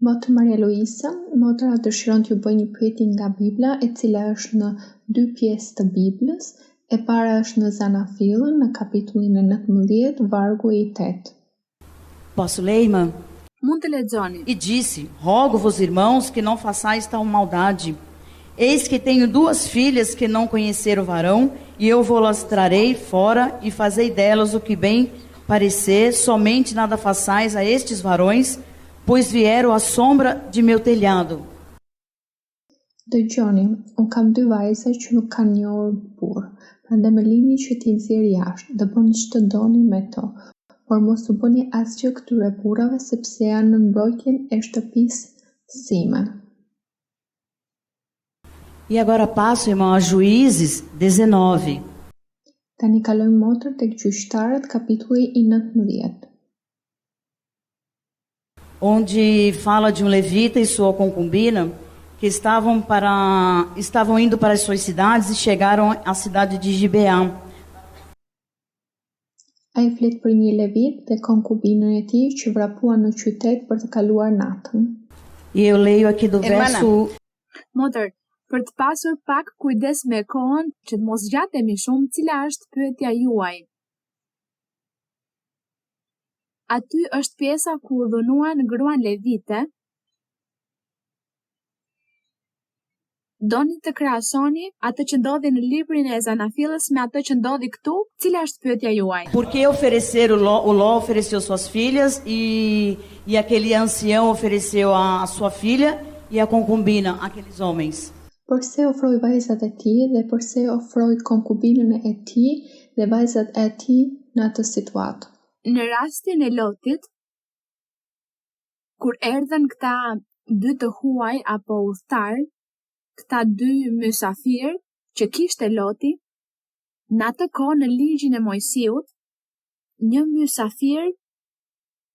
Motër Maria Luiza, motra dëshiron t'ju bëj një pyetje nga Bibla, e cila është në 2 pjesë të Biblës. E para është në Zanafillën, në kapitullin e 19, vargu i 8. Posso ler, irmã? Mund të lexoni. E disse: Rogo-vos, irmãos, que não façais tal maldade. Eis que tenho 2 filhas que não conheceram o varão, e eu vou-las trarei fora, e fazei delas o que bem parecer, somente nada façais a estes varões, pois vieram à sombra de meu telhado. Dëgjoni, unë kam 2 vajza që nuk kanë njohur burr, prandaj më lini që t'i nxjerr jashtë, dhe bëni ç'të doni me to, por mos u bëni asgjë këtyre burrave, sepse janë në mbrojtjen e shtëpisë sime. E agora passo, irmão, a Juízes 19. Tani kalojmë motër tek Gjyqtarët, kapitulli i 19. Onde fala de levita e sua concubina que estavam indo para as suas cidades e chegaram à cidade de Gibeá. Ai flet për një levit dhe konkubinën e tij që vrapuan në qytet për të kaluar natën. E eu leio aqui do verso... Motër, për të pasur pak kujdes me kohën që të mos zgjatemi shumë, cila është pyetja juaj. Aty është pjesa ku dhunuan gruan levite. Doni të krahasoni atë që ndodhi në librin e Zanafillës me atë që ndodhi këtu? Cila është pyetja juaj? Porque ofereceram, o Ló ofereceu suas filhas e aquele ancião ofereceu a sua filha e a concubina, aqueles homens. Përse ofroi vajzat e tij dhe përse ofroi konkubinën e tij dhe vajzat e tij në atë situatë? Në rastin e Lotit, kur erdhen këta dy të huaj apo udhëtar, këta dy mysafir që kishte Loti, në atë kohë në ligjin e Mojsiut, një mysafir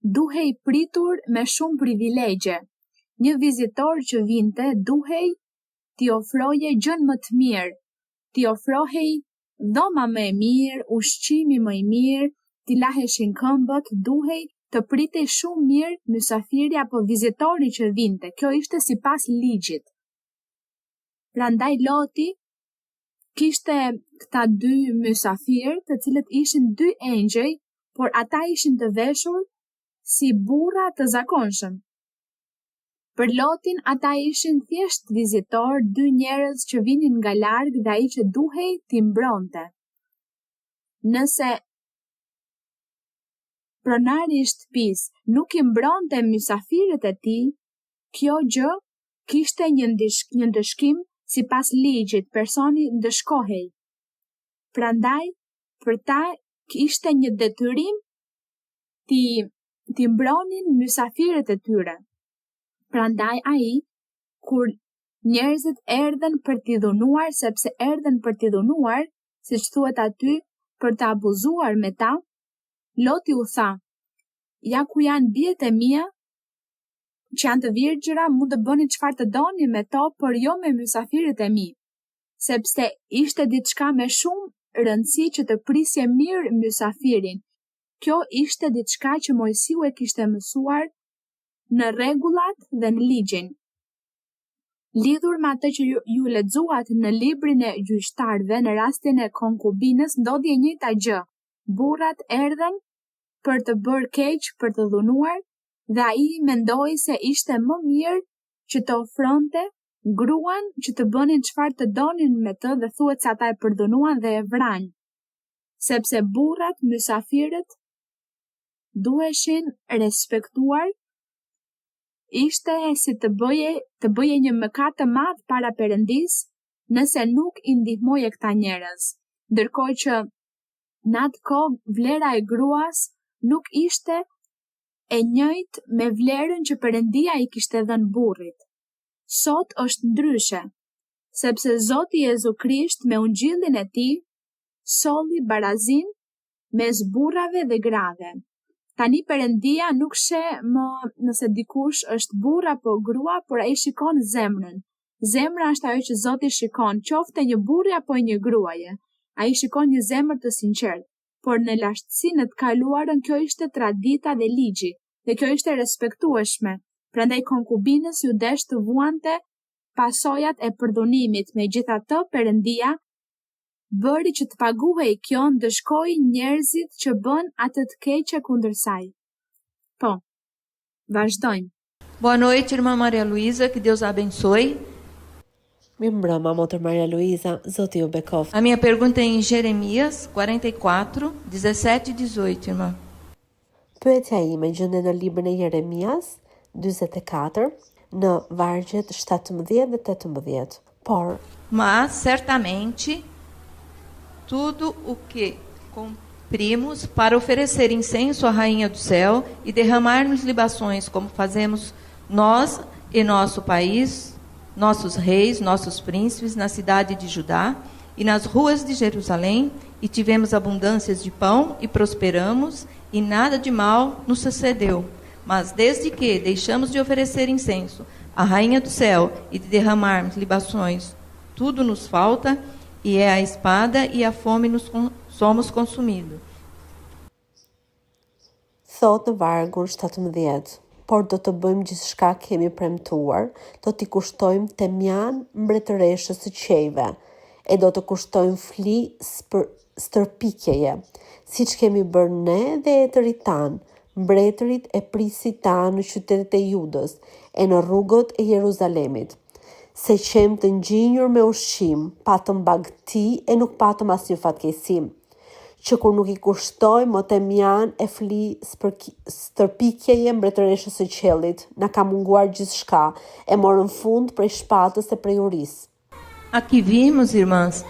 duhej pritur me shumë privilegje. Një vizitor që vinte duhej t'i ofroje gjën më të mirë, t'i ofrohej dhoma më e mirë, ushqimi më i mirë, t'i laheshin këmbët, duhej të pritej shumë mirë mysafiri apo vizitori që vinte. Kjo ishte sipas ligjit. Prandaj Loti kishte këta dy mysafir, të cilët ishin dy engjëj, por ata ishin të veshur si burra të zakonshëm. Për Lotin ata ishin thjesht vizitor, dy njerëz që vinin nga larg dhe ai që duhej t'i mbronte. Nëse pronari i shtëpisë nuk i mbronte mysafirët e tij, kjo gjë kishte një ndëshkim sipas ligjit, personi ndëshkohej. Prandaj, për ta kishte një detyrim t'i mbronin mysafirët e tyre. Prandaj ai, kur njerëzit erdhen për t'i dhunuar, sepse erdhen për t'i dhunuar, siç thuhet aty, për të abuzuar me ta, Loti u tha: ja ku janë bijet e mia, që janë të virgjëra, mund të bëni çfarë të doni me to, por jo me mysafirët e mi, sepse ishte diçka me shumë rëndësi që të prisje mirë mysafirin. Kjo ishte diçka që Mojsiu e kishte mësuar në rregullat dhe në ligjin. Lidhur me atë që ju lexuat në librin e gjyqtarëve, në rastin e konkubinës ndodhi e njëjta gjë. Burrat erdhen për të bërë keq, për të dhunuar, dhe ai mendoi se ishte më mirë që të ofronte gruan që të bënin çfarë të donin me të, dhe thuhet se ata e përdhunuan dhe e vranë. Sepse burrat, mysafirët, duheshin respektuar, ishte si të bëje një mëkat të madh para Perëndis nëse nuk i ndihmoje këta njerëz. Ndërkohë që në atë kohë vlera e gruas nuk ishte e njëjtë me vlerën që Perëndia i kishte dhënë burrit. Sot është ndryshe, sepse Zoti Jezu Krisht me ungjillin e tij solli barazin mes burrave dhe grave. Tani Perëndia nuk sheh më nëse dikush është burr apo grua, por ai shikon zemrën. Zemra është ajo që Zoti shikon, qoftë një burri apo një gruaje. Ai shikon një zemër të sinqertë, por në lashtësi në të kaluarën kjo ishte tradita dhe ligji, dhe kjo ishte respektueshme. Prandaj konkubinës ju desh të vuante pasojat e përdhunimit. Megjithatë, Perëndia bëri që të paguhej kjo, ndëshkoi njerëzit që bën atë të keqe kundër saj. Po, vazhdojmë. Boa noite, irmã Maria Luísa, que Deus a abençoe. Mirëmbrëma, Motër Maria Luísa, Zoti ju bekoft. A minha pergunta é em Jeremias 44, 17 e 18, irmã. Pyetja ime gjendet në librin e Jeremias 44, në vargjet 17 dhe 18. Por, mas certamente tudo o que cumprimos para oferecer incenso à Rainha do Céu e derramarmos libações, como fazemos nós e nosso país, nossos reis, nossos príncipes, na cidade de Judá e nas ruas de Jerusalém, e tivemos abundâncias de pão e prosperamos, e nada de mal nos sucedeu. Mas desde que deixamos de oferecer incenso à Rainha do Céu e de derramarmos libações, tudo nos falta, e é a espada e a fome somos consumidos. thot në vargun 17, por do të bëjmë gjithçka kemi premtuar, do t'i kushtojmë Temjan mbretëreshës së qejve, e do të kushtojmë fli stërpikjeje, siç kemi bërë ne dhe etërit tanë, mbretërit e prisit tanë në qytetet e Judës e në rrugët e Jeruzalemit. Se qem të ngjinjur me ushqim, patëm bagti e nuk patëm asnjë fatkeqësi, që kur nuk i kushtojmë o Temjan e fli stërpikjeje mbretëreshës së qiellit, na ka munguar gjithçka, e morën fund prej shpatës e prej urisë. Aqui vimos, irmãs,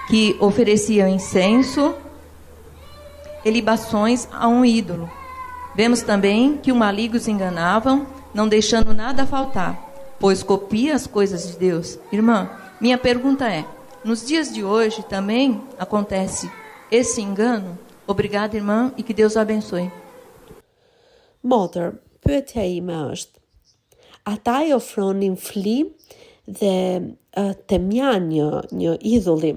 que ofereciam incenso e libações a um ídolo. Vemos também que o maligno os enganavam, não deixando nada faltar, pois copia as coisas de Deus. Irmã, minha pergunta é, nos dias de hoje também acontece esse engano? Obrigada, irmã, e que Deus abençoe. Motër, pyetja ime është, ata i ofronin fli dhe Temjan një idhulli,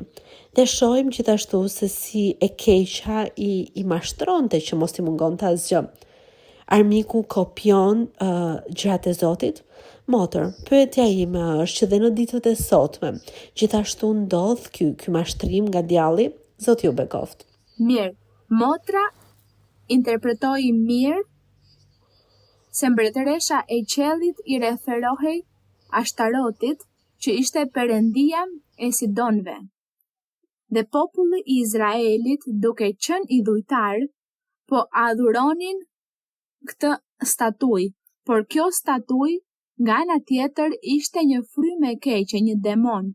dhe shohim gjithashtu se si e keqa i mashtronte që mos i mungonte asgjë. Armiku kopjon gjërat e Zotit? Motër, pyetja ime është që dhe në ditët e sotme, gjithashtu ndodh ky mashtrim nga djalli? Zoti ju bekoft. Mirë, motra interpretoi mirë se mbretëresha e qiellit i referohej Ashtarotit, që ishte perëndia e Sidonëve. Dhe populli i Izraelit, duke qenë idhujtar, po adhuronin këtë statuj, por kjo statuj nga ana tjetër ishte një frymë e keqe, një demon.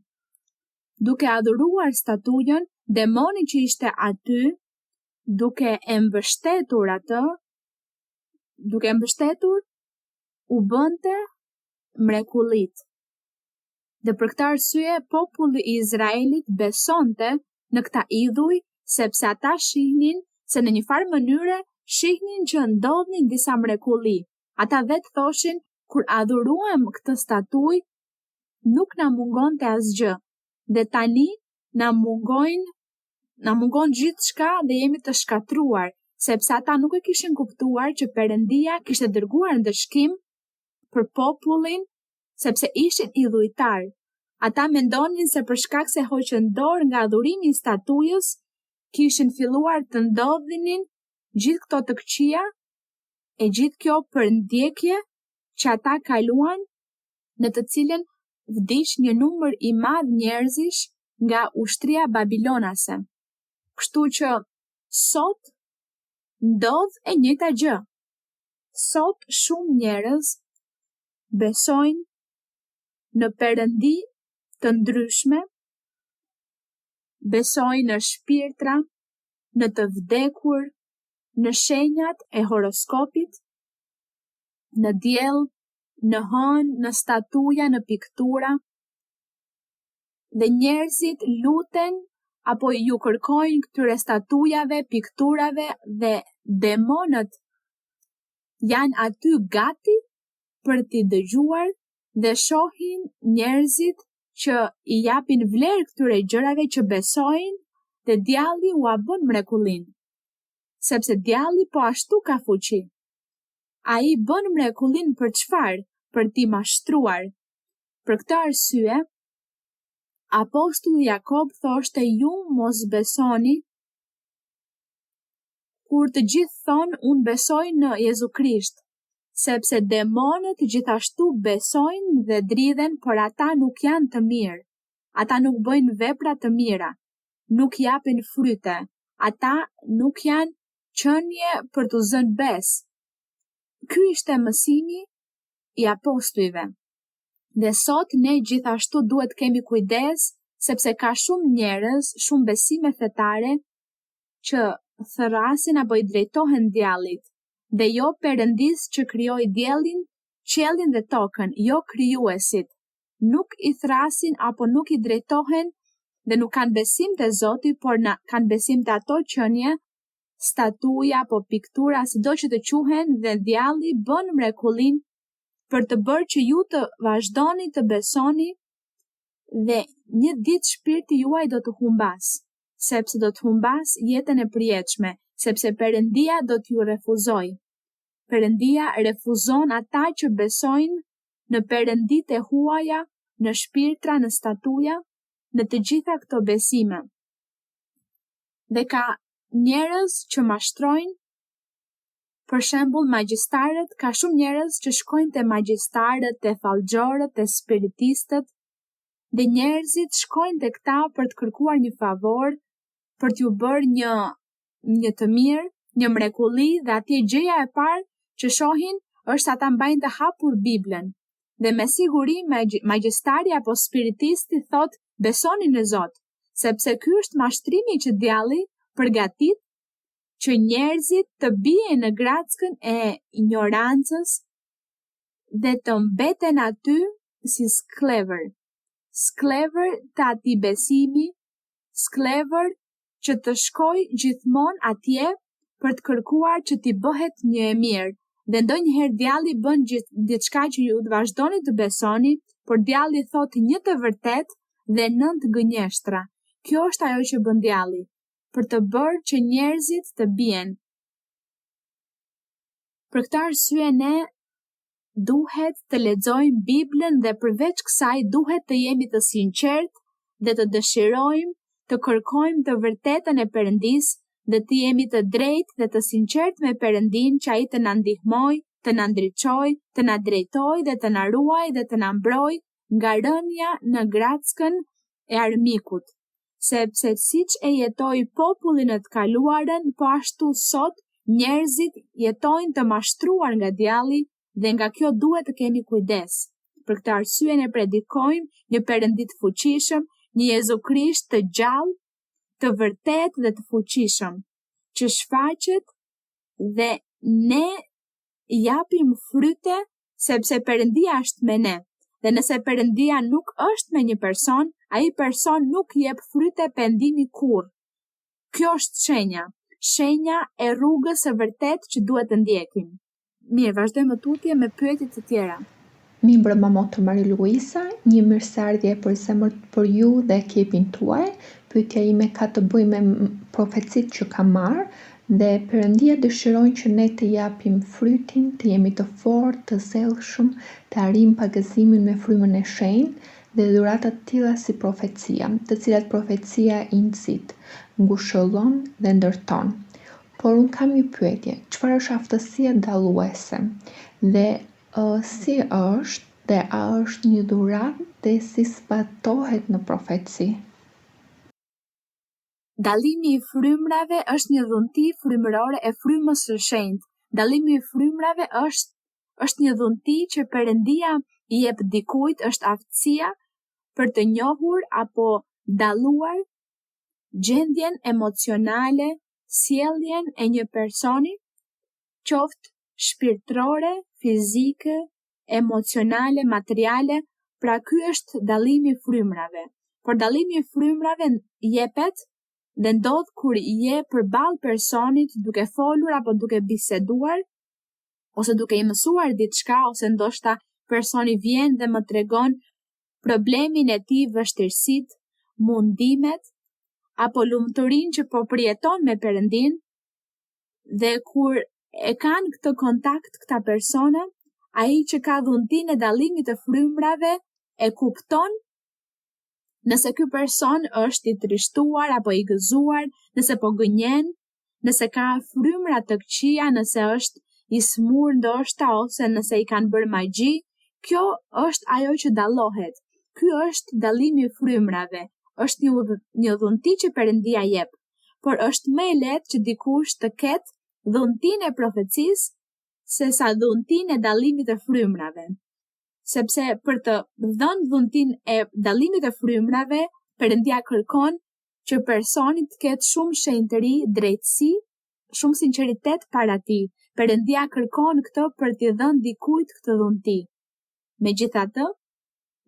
Duke adhuruar statujën, demoni që ishte aty, duke e mbështetur atë, u bënte mrekullit. Dhe për këtë arsye, populli i Izraelit besonte në këta idhuj, sepse ata shihnin se në një farë mënyre shihnin që ndodhnin disa mrekulli. Ata vetë thoshin, kur adhuruam këtë statuj, nuk na mungonte asgjë. Dhe tani na mungon gjithçka dhe jemi të shkatruar, sepse ata nuk e kishin kuptuar që Perëndia kishte dërguar ndëshkim për popullin, sepse ishin idhujtar. Ata mendonin se për shkak se hoqën dorë nga adhurimi i statujës, kishin filluar të ndodhinin gjithë këto të këqija e gjithë kjo përndjekje që ata kaluan, në të cilën vdiq një numër i madh njerëzish nga ushtria babilonase. Kështu që sot ndodh e njëjta gjë. Sot shumë njerëz besojnë në perëndi të ndryshme, besojnë në shpirtra, në të vdekur, në shenjat e horoskopit, në diell, në hënë, në statuja, në piktura. Dhe njerëzit luten apo ju kërkojnë këtyre statujave, pikturave dhe demonët janë aty gati për t'i dëgjuar dhe shohin njerëzit që i japin vlerë këtyre gjërave që besojnë dhe djalli u bën mrekullin. Sepse djalli po ashtu ka fuqi. Ai bën mrekullin për çfarë? Për t'i mashtruar. Për këtë arsye, apostulli Jakob thoshte ju mos besoni kur të gjithë thonë unë besoj në Jezu Krisht, sepse demonët gjithashtu besojnë dhe dridhen, por ata nuk janë të mirë. Ata nuk bëjnë vepra të mira, nuk japin fryte, ata nuk janë qenie për t'u zënë bes. Ky ishte mësimi i apostujve. Dhe sot ne gjithashtu duhet kemi kujdes, sepse ka shumë njerëz, shumë besime fetare që thërrasin apo i drejtohen djallit, dhe jo Perëndis që krijoi diellin, qiellin dhe tokën, jo krijuesit. Nuk i thrasin apo nuk i drejtohen dhe nuk kanë besim te Zoti, por kanë besim te ato qenie, statuja apo piktura, sido që të quhen, dhe djalli bën mrekullin për të bërë që ju të vazhdoni të besoni dhe një ditë shpirti juaj do të humbas, sepse do të humbas jetën e përjetshme, sepse Perëndia do t'ju refuzoj. Perëndia refuzon ata që besojnë në perënditë e huaja, në shpirtra, në statuja, në të gjitha këto besime. Dhe ka njerëz që mashtrojnë, për shembull magjistarët, ka shumë njerëz që shkojnë te magjistarët, te fallxhorët, te spiritistët, dhe njerëzit shkojnë te këta për të kërkuar një favor, për t'ju bërë një të mirë, një mrekulli, dhe atje gjëja e parë që shohin është ata mbajnë të hapur Biblën. Dhe me siguri magjistari apo spiritisti thot besoni në Zot, sepse ky është mashtrimi që djalli përgatit që njerëzit të bien në grackën e ignorancës dhe të mbeten aty si sklever. Sklever të atij besimi, sklever që të shkoj gjithmonë atje për të kërkuar që t'i bëhet një e mirë. Dhe ndonjëherë djalli bën diçka që ju të vazhdoni të besoni, por djalli thot një të vërtet dhe 9 gënjeshtra. Kjo është ajo që bën djalli, për të bërë që njerëzit të bien. Për këtë arsye ne duhet të lexojmë Biblën dhe përveç kësaj duhet të jemi të sinqertë dhe të dëshirojmë të kërkojmë të vërtetën e Perëndisë dhe të jemi të drejtë dhe të sinqertë me Perëndin që ai të na ndihmojë, të na ndriçojë, të na drejtojë dhe të na ruajë dhe të na mbrojë nga rënja në grackën e armikut. Sepse siç e jetoi populli në të kaluarën, po ashtu sot njerëzit jetojnë të mashtruar nga djalli dhe nga kjo duhet të kemi kujdes. Për këtë arsye ne predikojmë një Perëndi të fuqishëm, një Jezu Krisht të gjallë, të vërtet dhe të fuqishëm, që shfaqet dhe ne japim fryte sepse Perëndia është me ne. Dhe nëse Perëndia nuk është me një person, ai person nuk jep fryte pendimi kurrë. Kjo është shenja e rrugës së vërtet që duhet të ndjekim. Mirë, vazhdojmë tutje me pyetje të tjera. Mi mbrëma motor Maria Luisa, një mirësardhje për zemër për ju dhe ekipin tuaj. Pyetja ime ka të bëjë me profecit që kam marrë dhe Perëndia dëshiron që ne të japim frytin, të jemi të fortë, të zellshëm, të arrijmë pagëzimin me frymën e shenjtë dhe dhurata të tilla si profecia, të cilat profecia i nxit, ngushëllon dhe ndërton. Por unë kam një pyetje, çfarë është aftësia dalluese dhe si është dhe a është një dhuratë dhe si zbatohet në profeci? Dallimi i frymrave është një dhunti frymërore e frymës së shenjtë. Dallimi i frymrave është një dhunti që Perëndia i jep dikujt, është aftësia për të njohur apo dalluar gjendjen emocionale, sjelljen e një personi, qoftë shpirtërore, fizike, emocionale, materiale, pra ky është dallimi i frymrave. Por dallimi i frymrave jepet dhe ndodh kur je përballë personit duke folur apo duke biseduar ose duke i mësuar diçka, ose ndoshta personi vjen dhe më tregon problemin e tij, vështirësitë, mundimet apo lumturinë që po përjeton me Perëndin, dhe kur e kanë këtë kontakt këta persona, ai që ka dhuntinë e dallimit të frymrave e kupton nëse ky person është i trishtuar apo i gëzuar, nëse po gënjen, nëse ka frymra të këqija, nëse është i smur ndoshta ose nëse i kanë bërë magji, kjo është ajo që dallohet. Ky është dallimi i frymrave. Është një dhunti që Perëndia jep, por është më e lehtë që dikush të ketë dhuntinë e profecisë sesa dhuntinë e dallimit të frymrave. Sepse për të dhënë dhuntinë e dallimit të frymrave, Perëndia kërkon që personi të ketë shumë shenjtëri, drejtësi, shumë sinqeritet para tij. Perëndia kërkon këtë për t'i dhënë dikujt këtë dhunti. Megjithatë,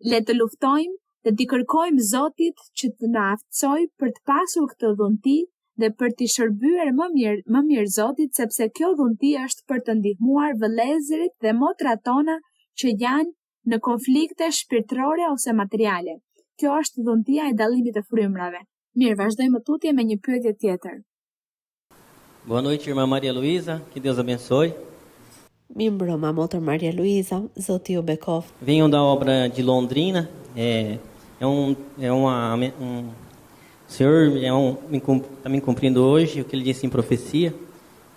le të luftojmë dhe t'i kërkojmë Zotit që të na aftësojë për të pasur këtë dhunti dhe për t'i shërbyer më mirë Zotit, sepse kjo dhunti është për të ndihmuar vëllezërit dhe motrat tona që janë në konflikte shpirtërore ose materiale. Kjo është dhuntia e dallimit të frymrave. Mirë, vazhdojmë tutje me një pyetje tjetër. Boa noite, irmã Maria Luisa. Que Deus abençoe. Mirëmbrëma, Motër Maria Luiza, Zoti ju bekoft. Venho da obra de Londrina. O Senhor está me cumprindo hoje o que ele disse em profecia,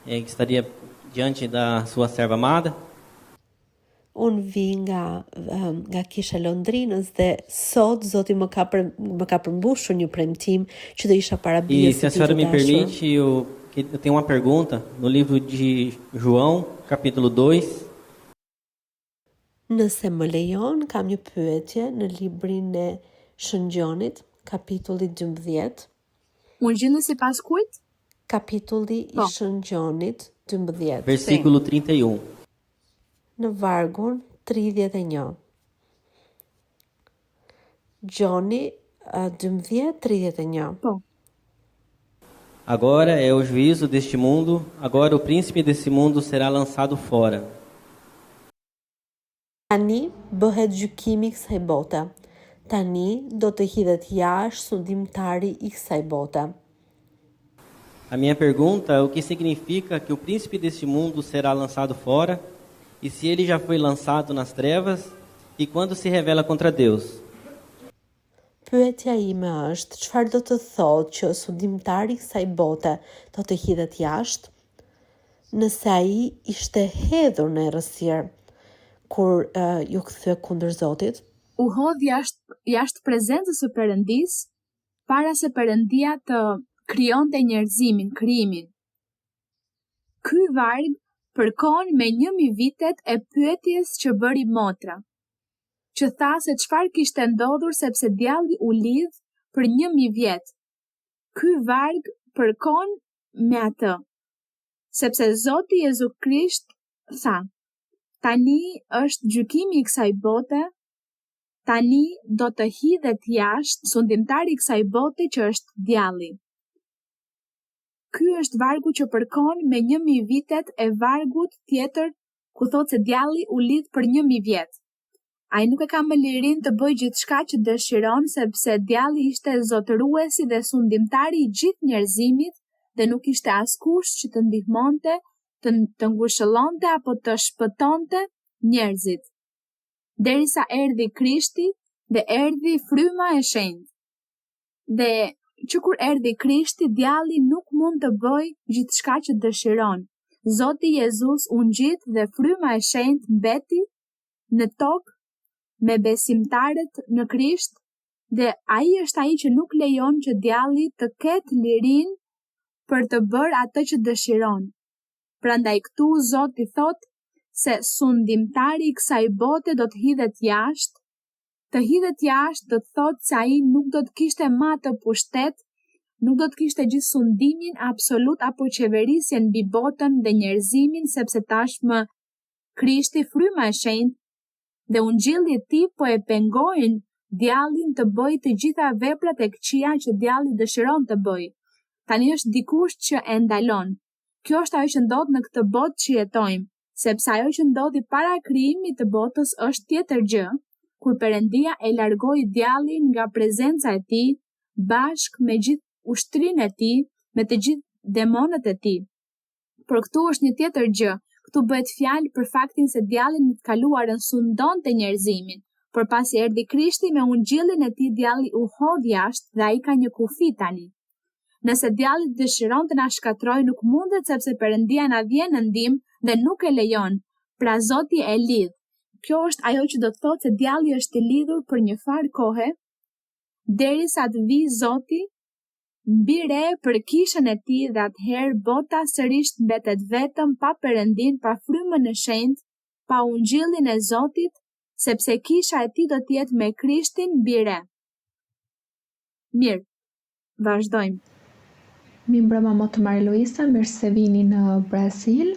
que estaria diante da sua serva amada. Unë vi nga kisha Londrinës dhe sot Zoti më ka përmbushur një premtim që do isha para bijës. E se a senhora me permite, eu tenho uma pergunta no livro de João, capítulo 2. Nëse më lejon, kam një pyetje në librin e Shëngjonit, kapitulli 12. Ungjilli sipas kujt? Kapitulli i Shëngjonit 12. Versículo 31. Në vargun 31. Gjoni 12:31. Po. Agora é o juízo deste mundo, agora o príncipe desse mundo será lançado fora. Tani bëhet gjykimi i kësaj bote. Tani do të hidhet jashtë sundimtari i kësaj bote. A minha pergunta é o que significa que o príncipe deste mundo será lançado fora, e se ele já foi lançado nas trevas, e quando se revela contra Deus. Pyetja ime është, çfarë do të thotë që sundimtari i kësaj bote do të hidhet jashtë, nëse ai ishte hedhur në errësirë kur ju kthye kundër Zotit? U hodh jashtë prezencës së Perëndis para se Perëndia të krijonte njerëzimin, krijimin. Ky varg përkon me 1000 vitet e pyetjes që bëri motra, që tha se çfarë kishte ndodhur sepse djalli u lidh për 1000 vjet. Ky varg përkon me atë, sepse Zoti Jezu Krisht tha, tani është gjykimi i kësaj bote, tani do të hidhet jashtë sundimtari i kësaj bote që është djalli. Ky është vargu që përkon me 1000 vitet e vargut tjetër ku thotë se djalli u lidh për 1000 vjet. Ai nuk e ka më lirin të bëjë gjithçka që dëshiron sepse djalli ishte zotëruesi dhe sundimtari i gjithë njerëzimit dhe nuk ishte askush që të ndihmonte, të ngushëllonte apo të shpëtonte njerëzit. Derisa erdhi Krishti dhe erdhi fryma e shenjtë. Dhe që kur erdhi Krishti, djalli nuk mund të bëjë gjithçka që dëshiron. Zoti Jezus u ngjit dhe fryma e shenjtë mbeti në tokë me besimtarët në Krisht, dhe ai është ai që nuk lejon që djalli të ketë lirinë për të bërë atë që dëshiron. Prandaj këtu Zoti thotë se sundimtari i kësaj bote do të hidhet jashtë. Të hidhet jashtë do të thotë se ai nuk do të kishte më atë pushtet, nuk do të kishte gjithë sundimin absolut apo qeverisjen mbi botën dhe njerëzimin, sepse tashmë Krishti, fryma e shenjtë dhe ungjilli i tij po e pengojnë djallin të bëjë të gjitha veprat e këqija që djalli dëshiron të bëjë. Tani është dikush që e ndalon. Kjo është ajo që ndodh në këtë botë që jetojmë, sepse ajo që ndodhi para krijimit të botës është tjetër gjë, kur Perëndia e largoi djallin nga prezenca e tij, bashkë me gjithë ushtrinë e tij, me të gjithë demonët e tij. Por këtu është një tjetër gjë. Këtu bëhet fjalë për faktin se djalli në të kaluarën sundonte njerëzimin, por pasi erdhi Krishti me ungjillin e tij, djalli u hodh jashtë dhe ai ka një kufi tani. Nëse djalli dëshiron të na shkatrojë, nuk mundet sepse Perëndia na vjen në ndihmë dhe nuk e lejon. Pra Zoti e lidh. Kjo është ajo që do të thotë se djalli është i lidhur për një farë kohe, derisa të vijë Zoti mbi re për kishën e tij, dhe atëherë bota sërish mbetet vetëm pa Perëndin, pa frymën e shenjtë, pa ungjillin e Zotit, sepse kisha e tij do të jetë me Krishtin mbi re. Mirë, vazhdojmë. Mirëmbrëma Motë Maria Luiza, mirë se vini në Brazil.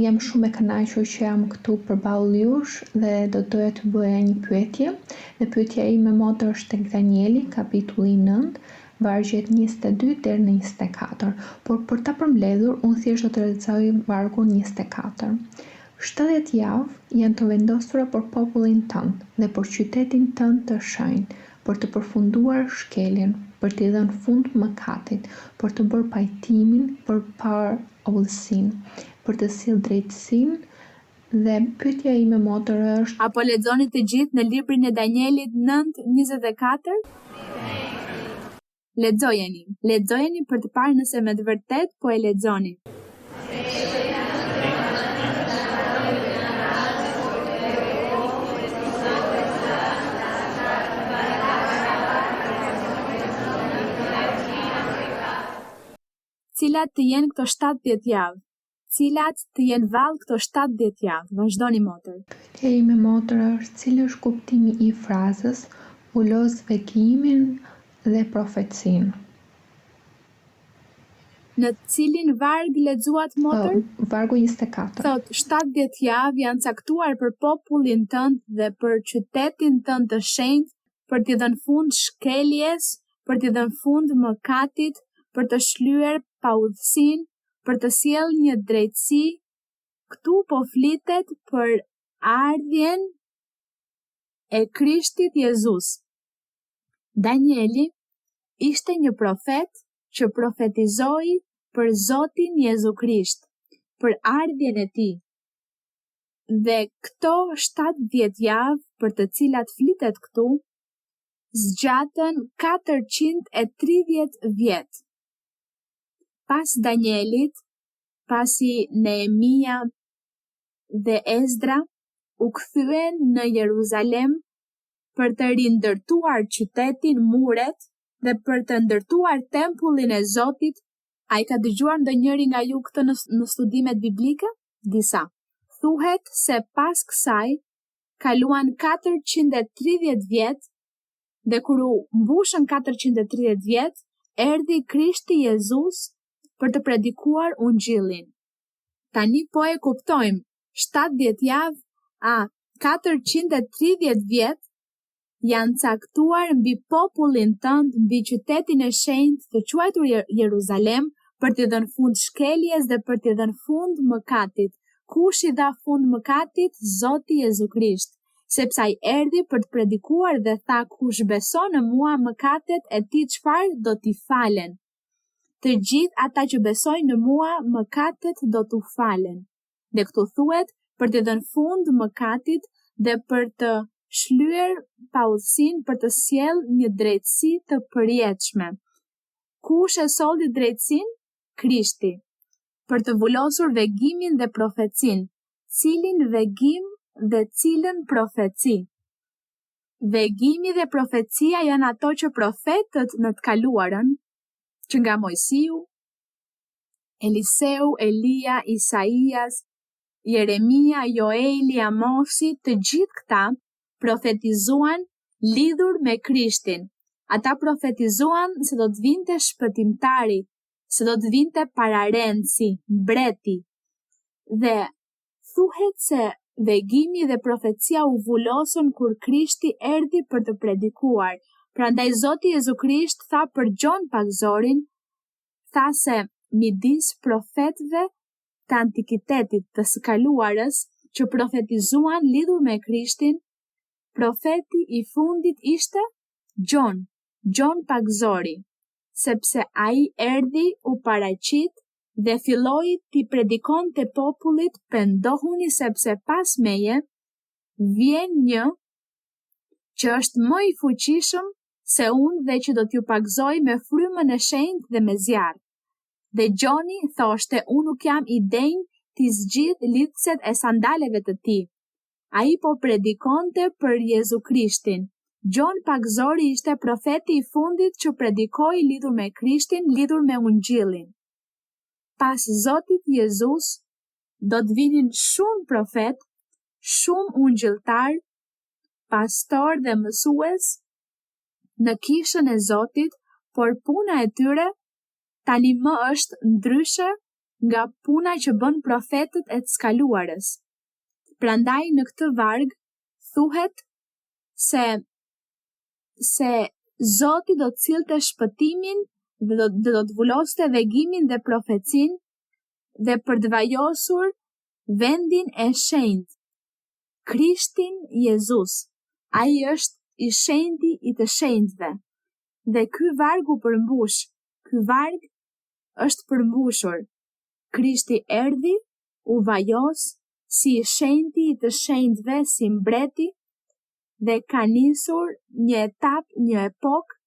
Jam shumë e kënaqur që jam këtu përballë jush dhe do doja të bëja një pyetje. Dhe pyetja ime motër është tek Danieli, kapitulli 9, vargjet 22 deri në 24. Por për ta përmbledhur, unë thjesht do të lexoj vargun 24. 70 javë janë të vendosura për popullin tënd dhe për qytetin tënd të shenjtë, për të përfunduar shkeljen, për t'i dhënë fund mëkatit, për të bërë pajtimin përpara udhësinë, për të sjellë drejtësinë Dhe pyetja ime motër është: Apo lexoni të gjithë në librin e Danielit 9:24? Lexojeni për të parë nëse me të vërtet po e lexoni. Cilat të jenë këto 70 javë? Cilat të jenë vallë këto 70 javë? Vazhdoni motër. Pyetja ime motër është: cili është kuptimi i frazës "ulos vekimin dhe profecinë"? Në cilin varg lexuat motër? Vargu 24. Thot, 70 javë janë caktuar për popullin tënd dhe për qytetin tënd të shenjtë, për t'i dhënë fund shkeljes, për t'i dhënë fund mëkatit, për të shlyer paudhësinë, për të sjellë një drejtësi. Këtu po flitet për ardhjen e Krishtit Jezus. Danieli ishte një profet që profetizoi për Zotin Jezu Krisht, për ardhjen e tij. Dhe këto 70 javë për të cilat flitet këtu, zgjatën 430 vjet. Pas Danielit, pasi Nehemia dhe Ezdra u kthyen në Jeruzalem për të rindërtuar qytetin, muret dhe për të ndërtuar tempullin e Zotit. A i ka dëgjuar ndonjëri nga ju këtë në studimet biblike? Disa. Thuhet se pas kësaj kaluan 430 vjet dhe kur u mbushën 430 vjet, erdhi Krishti Jezus për të predikuar ungjillin. Tani po e kuptojmë, 70 javë a 430 vjet janë caktuar mbi popullin tënd, mbi qytetin e shenjtë të quajtur Jeruzalem, për t'i dhënë fund shkeljes dhe për t'i dhënë fund mëkatit. Kush i dha fund mëkatit? Zoti Jezu Krisht, sepse ai erdhi për të predikuar dhe tha, kush beson në mua, mëkatet e tij çfarë do t'i falen. Të gjithë ata që besojnë në mua, mëkatet do t'u falen. Dhe këtu thuhet për t'i dhënë fund mëkatit dhe për të shlyer paudhësinë, për të sjellë një drejtësi të përjetshme. Kush e solli drejtësinë? Krishti. Për të vulosur vegimin dhe profecinë. Cilin vegim dhe cilën profeci? Vegimi dhe profecia janë ato që profetët në të kaluarën, që nga Mojsiu, Eliseu, Elia, Isaias, Jeremia, Joeli, Amosi, të gjithë këta profetizuan lidhur me Krishtin. Ata profetizuan se do të vinte shpëtimtari, se do të vinte pararenësi, mbreti. Dhe thuhet se vegimi dhe profecia u vulosën kur Krishti erdhi për të predikuar. Prandaj Zoti Jezu Krisht tha për Gjon Pagzorin, tha se midis profetëve të antikitetit të së kaluarës që profetizuan lidhur me Krishtin, profeti i fundit ishte Gjon Pagzori, sepse ai erdhi, u paraqit dhe filloi t'i predikonte popullit, pendohuni sepse pas meje vjen një që është më i fuqishëm se unë dhe që do t'ju pagzoj me frymën e shenjtë dhe me zjarr. Dhe Gjoni thoshte, unë nuk jam i denj t'i zgjidh lidhset e sandaleve të tij. Ai po predikonte për Jezu Krishtin. Gjon Pagzori ishte profeti i fundit që predikoi lidhur me Krishtin, lidhur me ungjillin. Pas Zotit Jezus do të vinin shumë profet, shumë ungjilltar, pastor dhe mësues në kishën e Zotit, por puna e tyre tani më është ndryshe nga puna që bën profetët e të skaluarës. Prandaj në këtë varg thuhet se Zoti do të cillte shpëtimin dhe do të vuloste vegimin dhe profecinë dhe për të vajosur vendin e shenjtë. Krishtin Jezus, ai është i shenjti i të shenjtëve. Dhe ky varg u përmbush, ky varg është përmbushur. Krishti erdhi, u vajos, si shenjti i të shenjtëve si mbreti dhe ka nisur një etapë, një epokë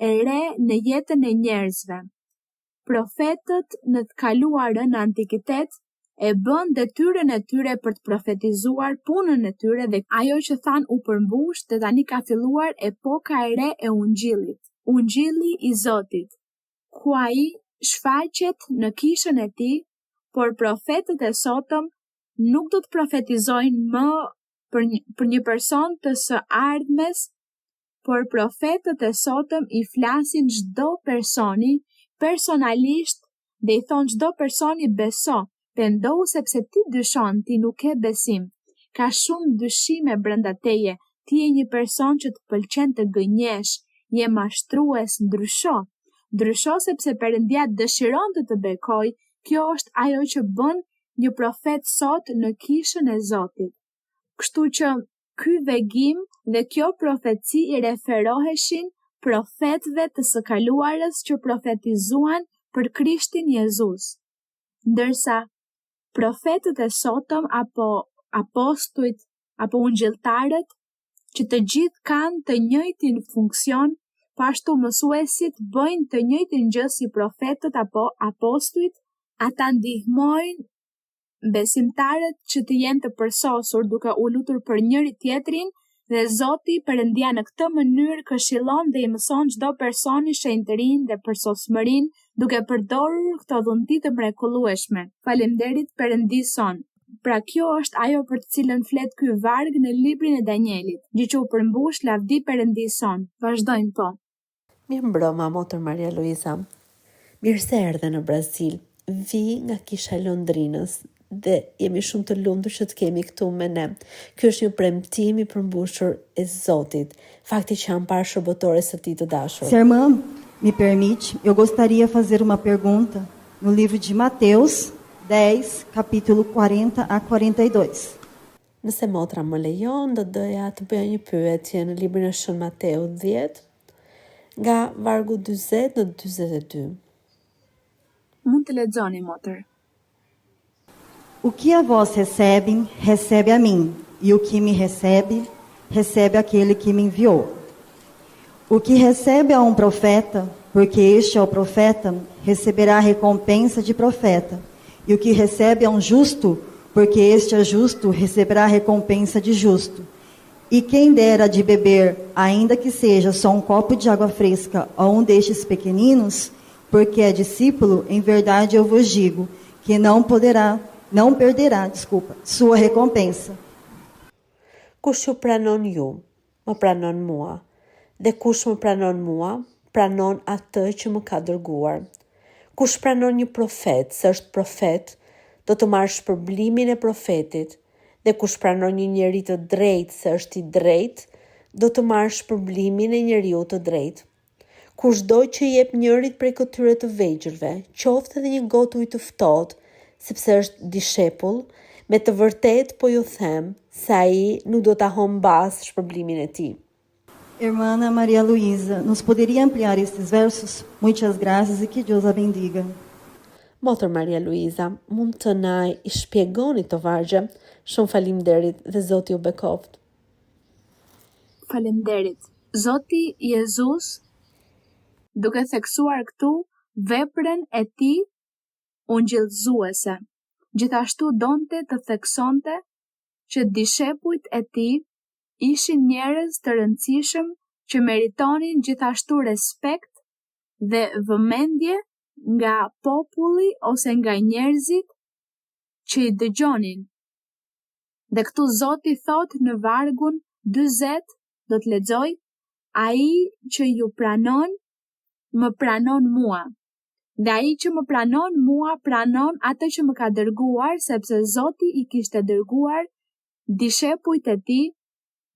e re në jetën e njerëzve. Profetët në të kaluarën në antikitet e bën detyrën e tyre për të profetizuar punën e tyre dhe ajo që than u përmbush dhe tani ka filluar epoka e re e ungjillit, ungjilli i Zotit, ku ai shfaqet në kishën e tij, por profetët e sotëm nuk do të profetizojnë më për një person të së ardhmes, por profetët e sotëm i flasin çdo personi personalisht dhe i thonë çdo personi beso, pendohu sepse ti dyshon, ti nuk ke besim, ka shumë dyshime brenda teje, ti je një person që të pëlqen të gënjesh, je mashtrues, ndrysho sepse Perëndia dëshiron të bekoj, kjo është ajo që bën një profet sot në kishën e Zotit. Kështu që ky vegim dhe kjo profeci i referoheshin profetëve të së kaluarës që profetizuan për Krishtin Jezus, ndërsa profetët e sotëm apo apostujt apo ungjilltarët që të gjithë kanë të njëjtin funksion, pashtu mësuesit bëjnë të njëjtin gjë si profetët apo apostujt, ata ndihmojnë besimtarët që të jenë të përsosur duke u lutur për njëri tjetrin dhe Zoti Perëndia në këtë mënyrë këshillon dhe i mëson çdo personi shenjtërinë dhe përsosmërinë duke përdorur këto dhunti të mrekullueshme. Faleminderit Perëndisë son. Pra kjo është ajo për të cilën flet ky varg në librin e Danielit, gjë që u përmbush lavdi Perëndisë son. Vazhdojmë po. Mirëmbrëma, Motër Maria Luiza. Mirë se erdhe në Brazil. Vi nga kisha e Londrinës dhe jemi shumë të lumtur që të kemi këtu me ne. Ky është një premtim i përmbushur e Zotit, fakti që janë parë shërbëtores së tij të dashur. Se a irmã me permite, eu gostaria de fazer uma pergunta no livro de Mateus 10, capítulo 40 a 42. Nëse motra më lejon, do doja të bëja një pyetje në librin e Shën Mateu 10, nga vargu 40 në 42. Mund të lexoni, motër. O que a vós recebem, recebe a mim, e o que me recebe, recebe aquele que me enviou. O que recebe a um profeta, porque este é o profeta, receberá a recompensa de profeta. E o que recebe a um justo, porque este é justo, receberá a recompensa de justo. E quem dera de beber, ainda que seja só um copo de água fresca a um destes pequeninos, porque é discípulo, em verdade eu vos digo, que não perderá sua recompensa. Kush ju pranon ju, më pranon mua, dhe kush më pranon mua, pranon atë që më ka dërguar. Kush pranon një profet, se është profet, do të marrë shpërblimin e profetit, dhe kush pranon një njeri të drejtë, se është i drejtë, do të marrë shpërblimin e njeriu të drejtë. Kushdo që i jep njërit prej këtyre të vegjëlve, qoftë edhe një gotë ujë të ftohtë, sepse është dishepull, me të vërtet po ju them, se ai nuk do ta humbas shpërblimin e tij. Irmã Maria Luísa, nos poderia ampliar estes versos? Muitas graças e que Deus a bendiga. Motër Maria Luiza, mund të na i shpjegoni të vargje? Shumë faleminderit dhe Zoti ju bekoft. Faleminderit. Zoti Jezus, duke theksuar këtu veprën e tij ungjillëzuese, gjithashtu donte të theksonte që dishepujt e tij ishin njerëz të rëndësishëm që meritonin gjithashtu respekt dhe vëmendje nga populli ose nga njerëzit që i dëgjonin. Dhe këtu Zoti thot në vargun 40, do të lexoj, ai që ju pranon, më pranon mua. Dhe ai që më pranon mua, pranon atë që më ka dërguar, sepse Zoti i kishte dërguar dishepujt e tij,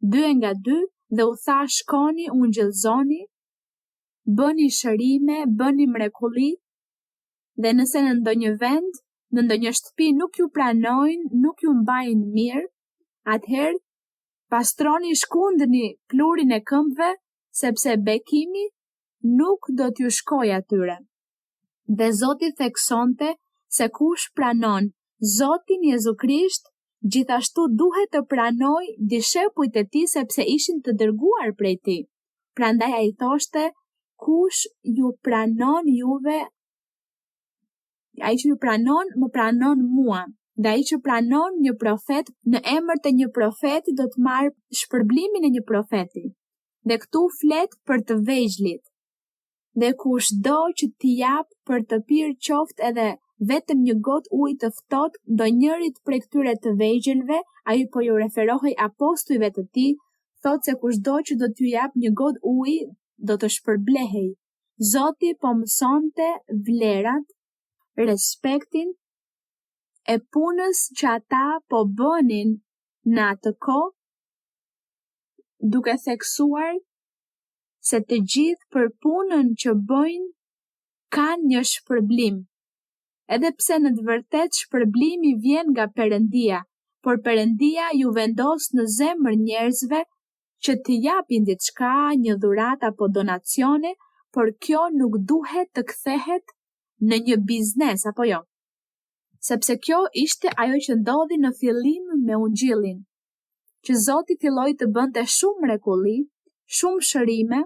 2 nga 2, dhe u tha shkoni, ungjillëzoni, bëni shërime, bëni mrekulli, dhe nëse në ndonjë vend, në ndonjë shtëpi nuk ju pranojnë, nuk ju mbajnë mirë, atëherë pastroni, shkundni plurin e këmbëve, sepse bekimi nuk do t'ju shkojë atyre. Dhe Zoti theksonte se kush pranon Zotin Jezu Krisht, Gjithashtu duhet të pranoj dishepujt e tij sepse ishin të dërguar prej tij. Prandaj ai thoshte, kush ju pranon juve, ai që ju pranon, më pranon mua. Dhe ai që pranon një profet në emër të një profeti do të marrë shpërblimin e një profeti. Dhe këtu flet për të vegjëlit. Dhe kushdo që t'i jap për të pirë qoftë edhe vetëm një gotë ujë të ftohtë ndonjërit prej këtyre të vegjëlve, ai po ju referohej apostujve të tij, thotë se kushdo që do t'ju jap një gotë ujë do të shpërblehej. Zoti po mësonte vlerat, respektin e punës që ata po bënin në atë kohë, duke theksuar se të gjithë për punën që bëjnë kanë një shpërblim. Edhe pse në të vërtetë shpërblimi vjen nga Perëndia, por Perëndia ju vendos në zemër njerëzve që t'i japin diçka, një dhuratë apo donacione, por kjo nuk duhet të kthehet në një biznes apo jo. Sepse kjo ishte ajo që ndodhi në fillim me Ungjillin, që Zoti filloi të bënte shumë mrekulli, shumë shërime,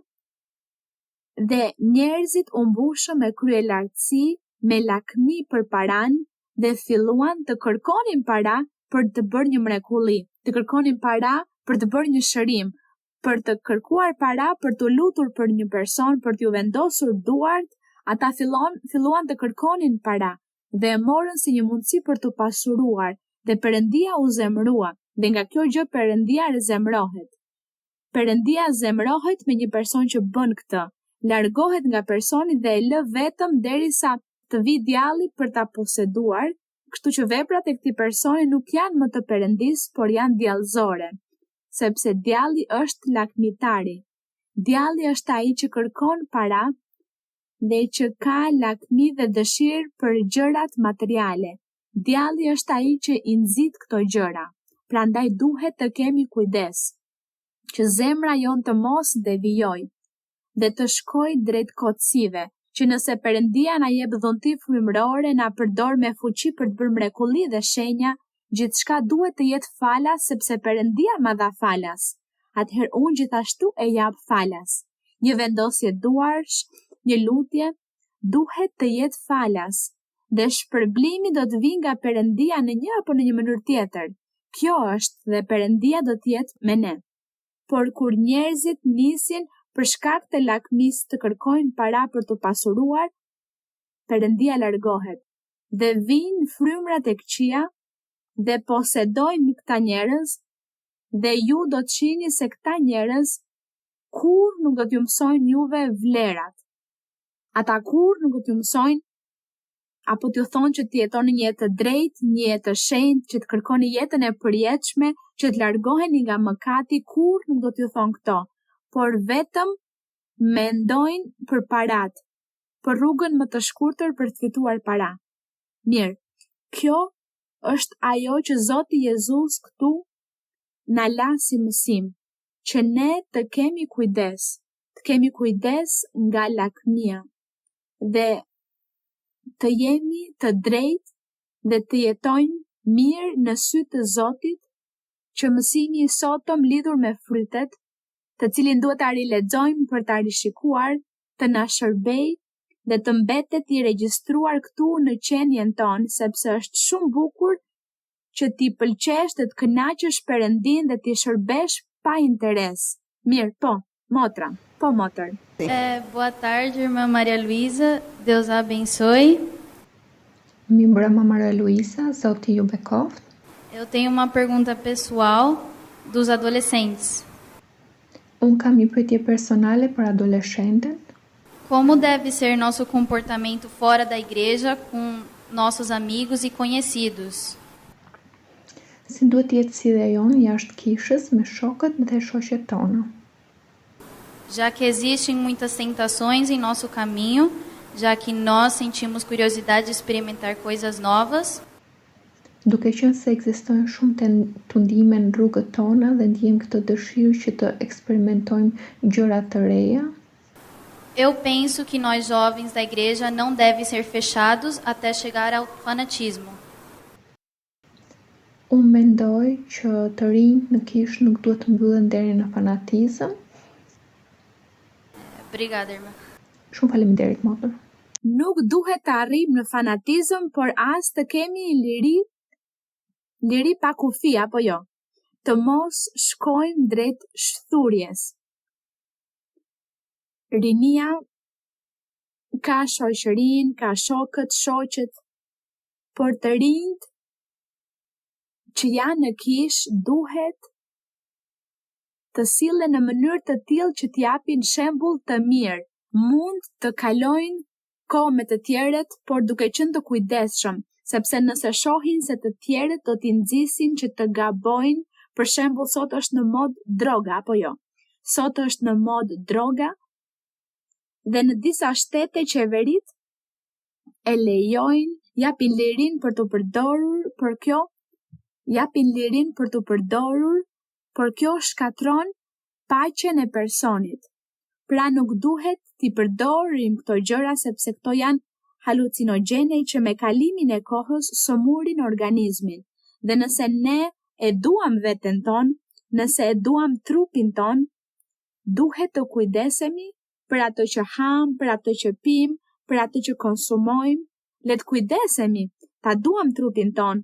dhe njerëzit u mbushën me krye lartësi, me lakmi për paran, dhe filluan të kërkonin para për të bërë një mrekulli, të kërkonin para për të bërë një shërim, për të kërkuar para për të lutur për një person, për t'ju vendosur duart, ata filluan të kërkonin para, dhe e morën si një mundësi për të pasuruar, dhe Perëndia u zemrua, dhe nga kjo gjë Perëndia zemrohet. Perëndia zemrohet me një person që bën këtë, largohet nga personi dhe e lë vetëm derisa të vi djalli për ta poseduar, kështu që veprat e këtij personi nuk janë më të Perëndis, por janë djallëzore, sepse djalli është lakmitari. Djalli është ai që kërkon para dhe që ka lakmi dhe dëshirë për gjërat materiale. Djalli është ai që i nxit këto gjëra. Prandaj duhet të kemi kujdes që zemra jon të mos devijojë dhe të shkojë drejt kotësive, që nëse Perëndia na jep dhunti frymërore, na përdor me fuqi për të bërë mrekulli dhe shenja, gjithçka duhet të jetë falas sepse Perëndia ma dha falas. Atëherë unë gjithashtu e jap falas. Një vendosje duarsh, një lutje, duhet të jetë falas, dhe shpërblimi do të vijë nga Perëndia në një apo në një mënyrë tjetër. Kjo është dhe Perëndia do të jetë me ne. Por kur njerëzit nisin për shkak të lakmisë të kërkojnë para për të pasuruar, Perëndia largohet dhe vijnë frymrat e këqija dhe posedojnë këta njerëz, dhe ju do të shihni se këta njerëz kur nuk do t'ju mësojnë juve vlerat. Ata kur nuk do t'ju mësojnë apo t'ju thonë që të jetoni një jetë të drejtë, një jetë të shenjtë, që të kërkoni jetën e përjetshme, që të largoheni nga mëkati, kur nuk do t'ju thonë këto, por vetëm mendojnë për parat, për rrugën më të shkurtër për të fituar para. Mirë, kjo është ajo që Zoti Jezus këtu na la si mësim, që ne të kemi kujdes nga lakmia dhe të jemi të drejtë dhe të jetojmë mirë në sy të Zotit, që mësimi i sotëm lidhur me frytet, të cilin duhet ta rilexojmë për ta rishikuar, të na shërbej dhe të mbetet i regjistruar këtu në qenien tonë, sepse është shumë bukur që ti pëlqesh dhe të kënaqësh Perëndin dhe ti shërbesh pa interes. Mirë, po, motra. Po, motër. Boa tarde, irmã Maria Luísa. Deus a abençoe. Mirëmbrëma Maria Luísa, Zoti ju bekoft. Eu tenho uma pergunta pessoal dos adolescentes. Unë kam një pyetje personale për adoleshentët. Como deve ser nosso comportamento fora da igreja com nossos amigos e conhecidos? Si duhet jetë si dhe jonë jashtë kishës me shokët dhe shoqet tona? Já que existem muitas tentações em nosso caminho, já que nós sentimos curiosidade de experimentar coisas novas. Duke qenë se ekzistojnë shumë tundime në rrugët tona dhe ndjejmë këtë dëshirë që të eksperimentojmë gjëra të reja. Eu penso que nós jovens da igreja não devem ser fechados até chegar ao fanatismo. Unë mendoj që të rinjt në kish nuk duhet të mbyllen deri në fanatizëm. Obrigada, irmã. Shumë faleminderit, motër. Nuk duhet të arrijmë në fanatizëm, por as të kemi liri pa kufi, apo jo? Të mos shkojmë drejt shthurjes. Rinia ka shoqërinë, ka shokët, shoqet, por të rinjt që janë në kish duhet të sillen në mënyrë të tillë që t'japin shembull të mirë. Mund të kalojnë kohë me të tjerët, por duke qenë të kujdesshëm, sepse nëse shohin se të tjerët do t'i nxisin që të gabojnë, për shembull sot është në mod droga, apo jo? Sot është në mod droga dhe në disa shtete qeverit e lejojnë, japin lirin për të përdorur për kjo, por kjo shkatron paqen e personit. Pra nuk duhet t'i përdorim këto gjëra sepse këto janë halucinogjene që me kalimin e kohës somurin organizmin. Dhe nëse ne e duam veten ton, nëse e duam trupin ton, duhet të kujdesemi për ato që ham, për ato që pim, për ato që konsumojmë. Le të kujdesemi, ta duam trupin ton,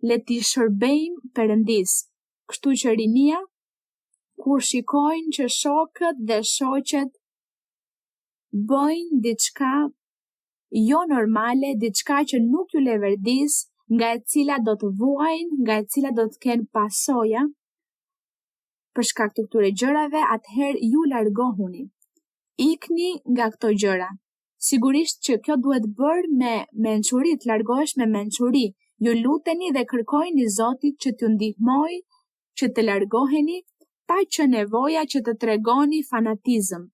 le t'i shërbejmë Perëndis. Kështu që rinia, kur shikojnë që shokët dhe shoqet bëjnë diçka jo normale, diçka që nuk ju leverdis, nga e cila do të vuajnë, nga e cila do të kenë pasoja, për shkak të këtyre gjërave, atëherë ju largohuni. Ikni nga këto gjëra. Sigurisht që kjo duhet bërë me mençuri, të largohesh me mençuri. Ju luteni dhe kërkojni Zotit që t'ju ndihmojë që të largoheni, pa që nevoja që të tregoni fanatizëm.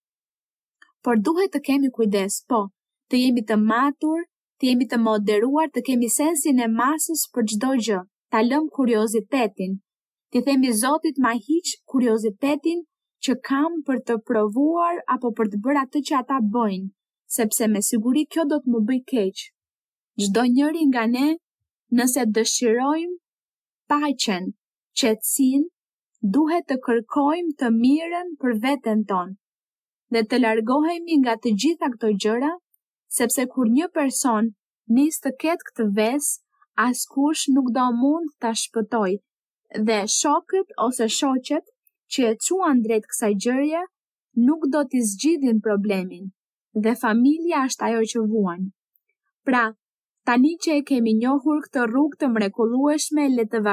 Por duhet të kemi kujdes, të jemi të matur, të jemi të moderuar, të kemi sensin e masës për çdo gjë, ta lëm kuriozitetin. Ti themi Zotit ma hiq kuriozitetin që kam për të provuar apo për të bërë atë që ata bëjnë, sepse me siguri kjo do të më bëj keq. Çdo njëri nga ne, nëse dëshirojmë paqen, qetësinë, duhet të kërkojmë të mirën për veten tonë dhe të largohemi nga të gjitha këto gjëra, sepse kur një person nis të ketë këtë vesë, askush nuk do mund ta shpëtoj. Dhe shokët ose shoqet që e çuan drejt kësaj gjëje nuk do t'i zgjidhin problemin. Dhe familja është ajo që vuan. Pra, tani që e kemi njohur këtë rrugë të mrekullueshme, le të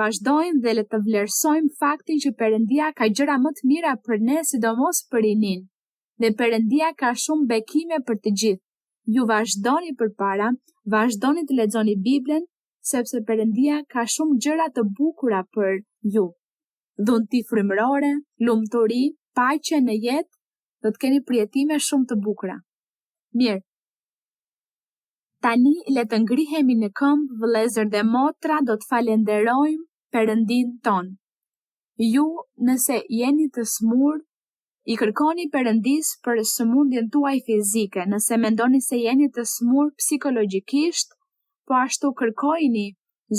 vazhdojmë dhe le të vlerësojmë faktin që Perëndia ka gjëra më të mira për ne, sidomos për rinin. Dhe Perëndia ka shumë bekime për të gjithë. Ju vazhdoni përpara, vazhdoni të lexoni Biblen, sepse Perëndia ka shumë gjëra të bukura për ju. Dhunti frymërore, lumturi, paqe në jetë, do të keni përjetime shumë të bukura. Mirë. Tani le të ngrihemi në këmbë, vëllezër dhe motra, do të falenderojmë Perëndin ton. Ju, nëse jeni të smur, i kërkoni Perëndis për sëmundjen tuaj fizike, nëse mendoni se jeni të smur psikologjikisht, po ashtu kërkojini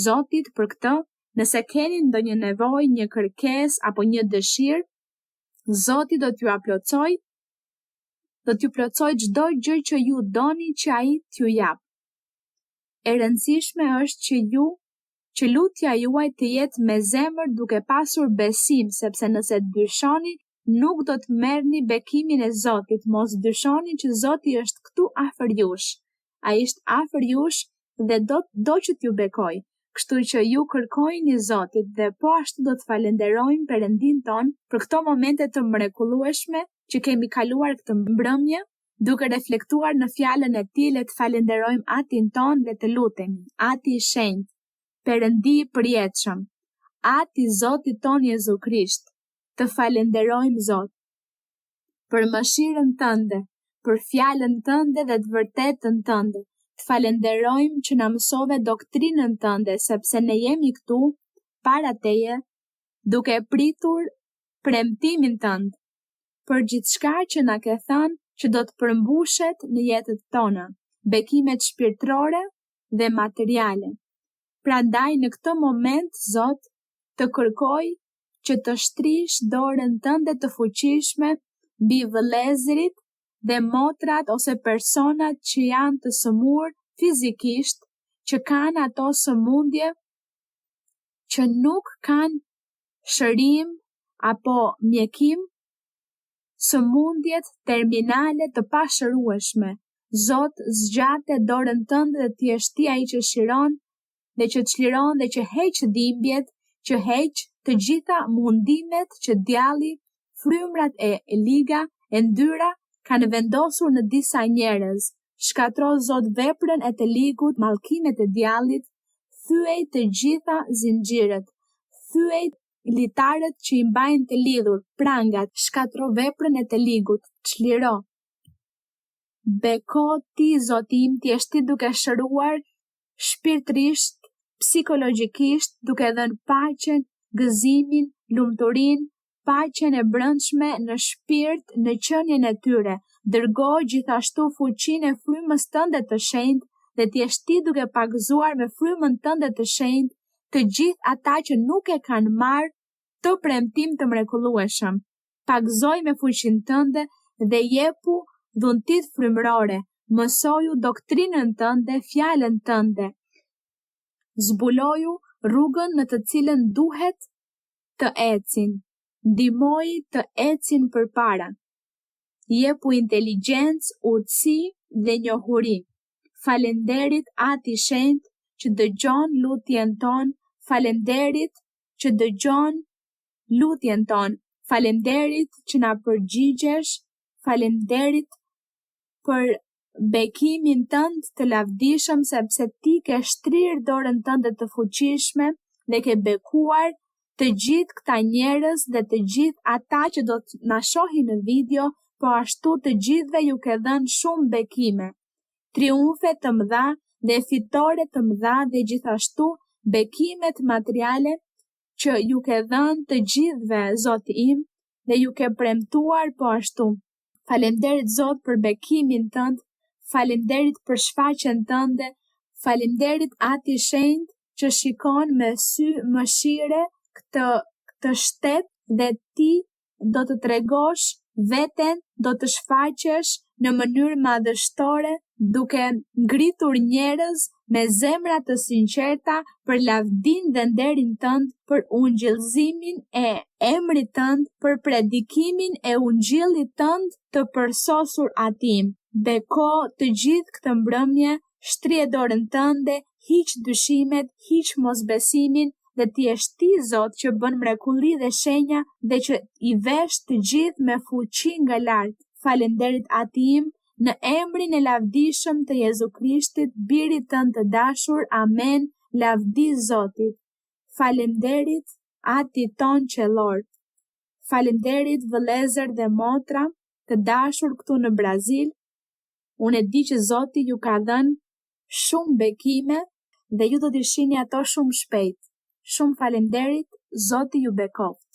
Zotit për këtë, nëse keni ndonjë nevojë, një kërkesë apo një dëshirë, Zoti do t'ju plotësoj, çdo gjë që ju doni që ai t'ju jap. E rëndësishme është që lutja juaj të jetë me zemër duke pasur besim, sepse nëse dyshoni, nuk do të merrni bekimin e Zotit. Mos dyshoni që Zoti është këtu afër jush. Ai është afër jush dhe do që t'ju bekoj. Kështu që ju kërkojini Zotit dhe po ashtu do të falenderojmë Perëndin ton për këto momente të mrekullueshme që kemi kaluar këtë mbrëmje, duke reflektuar në fjalën e Tij. Le të falenderojmë Atin ton, le të lutemi, Ati i shenjtë, Perëndi i përjetshëm, Ati Zotit ton Jezu Krisht. Të falenderojmë Zot për mëshirën tënde, për fjalën tënde dhe të vërtetën tënde. Të falenderojmë që na mësove doktrinën tënde, sepse ne jemi këtu para Teje, duke pritur premtimin tënd për gjithçka që na ke thënë që do të përmbushet në jetët tona, bekimet shpirtërore dhe materiale. Prandaj në këtë moment, Zot, të kërkoj që të shtrish dorën tënde të fuqishme mbi vëllezërit dhe motrat ose personat që janë të sëmurë fizikisht, që kanë ato sëmundje që nuk kanë shërim apo mjekim, sëmundjet terminale të pashërueshme. Zot, zgjate dorën tënde dhe ti je ai që shiron dhe që çliron dhe që heq dhimbjet, që heq të gjitha mundimet që djalli, frymrat e liga, e ndyra kanë vendosur në disa njerëz. Shkatro Zot veprën e të ligut, mallkimet e djallit, thyej të gjitha zinxhirët, thyej litarët që i mbajnë të lidhur, prangat, shkatro veprën e të ligut, çliro. Beko ti, Zotim, ti je ti duke shëruar shpirtërisht, psikologjikisht, duke dhënë paqen, gëzimin, lumturinë, paqen e brendshme në shpirt, në qenien e tyre. Dërgo gjithashtu fuqinë e frymës tënde të shenjtë dhe ti je ti duke pagëzuar me frymën tënde të shenjtë të gjithë ata që nuk e kanë marrë të premtim të mrekullueshëm. Pagëzoj me fuqinë tënde dhe jepu dhuntit frymërore. Mësoju doktrinën tënde, fjalën tënde. Zbuloju rrugën në të cilën duhet të ecin. Ndihmoji të ecin përpara. Jepu inteligjencë, urtësi dhe njohuri. Falenderit Ati i Shenjtë që dëgjon lutjen tonë. Falenderit që dëgjon lutjen tonë. Falenderit që na përgjigjesh. Falenderit për bekimin tënd të lavdishëm, sepse ti ke shtrirë dorën tënde të fuqishme dhe ke bekuar të gjithë këta njerëz dhe të gjithë ata që do të na shohin në video, po ashtu të gjithëve ju ke dhënë shumë bekime, triumfe të mëdha dhe fitore të mëdha dhe gjithashtu bekimet materiale që ju ke dhënë të gjithëve, Zoti im, dhe ju ke premtuar po ashtu. Falenderit Zot për bekimin tënd, falenderit për shfaqjen tënde, falenderit Ati i Shenjtë që shikon me sy mëshire këtë shtet dhe ti do të tregosh veten, do të shfaqesh në mënyrë madhështore duke ngritur njerëz me zemra të sinqerta për lavdin dhe nderin tënd, për ungjillëzimin e emrit tënd, për predikimin e ungjillit tënd të përsosur atim. Beko të gjithë këtë mbrëmje, shtrije dorën tënde, hiq dyshimet, hiq mosbesimin, dhe ti je ti, Zot, që bën mrekulli dhe shenja dhe që i vesh të gjithë me fuqi nga lart. Falenderit Ati im, në emrin e lavdishëm të Jezu Krishtit, birit tënd të dashur. Amen. Lavdi Zotit. Falenderit Ati ton qellor. Falenderit vëllezër dhe motra të dashur këtu në Brazil. Unë e di që Zoti ju ka dhënë shumë bekime dhe ju do t'i shihni ato shumë shpejt. Shumë falenderit, Zoti ju bekoft.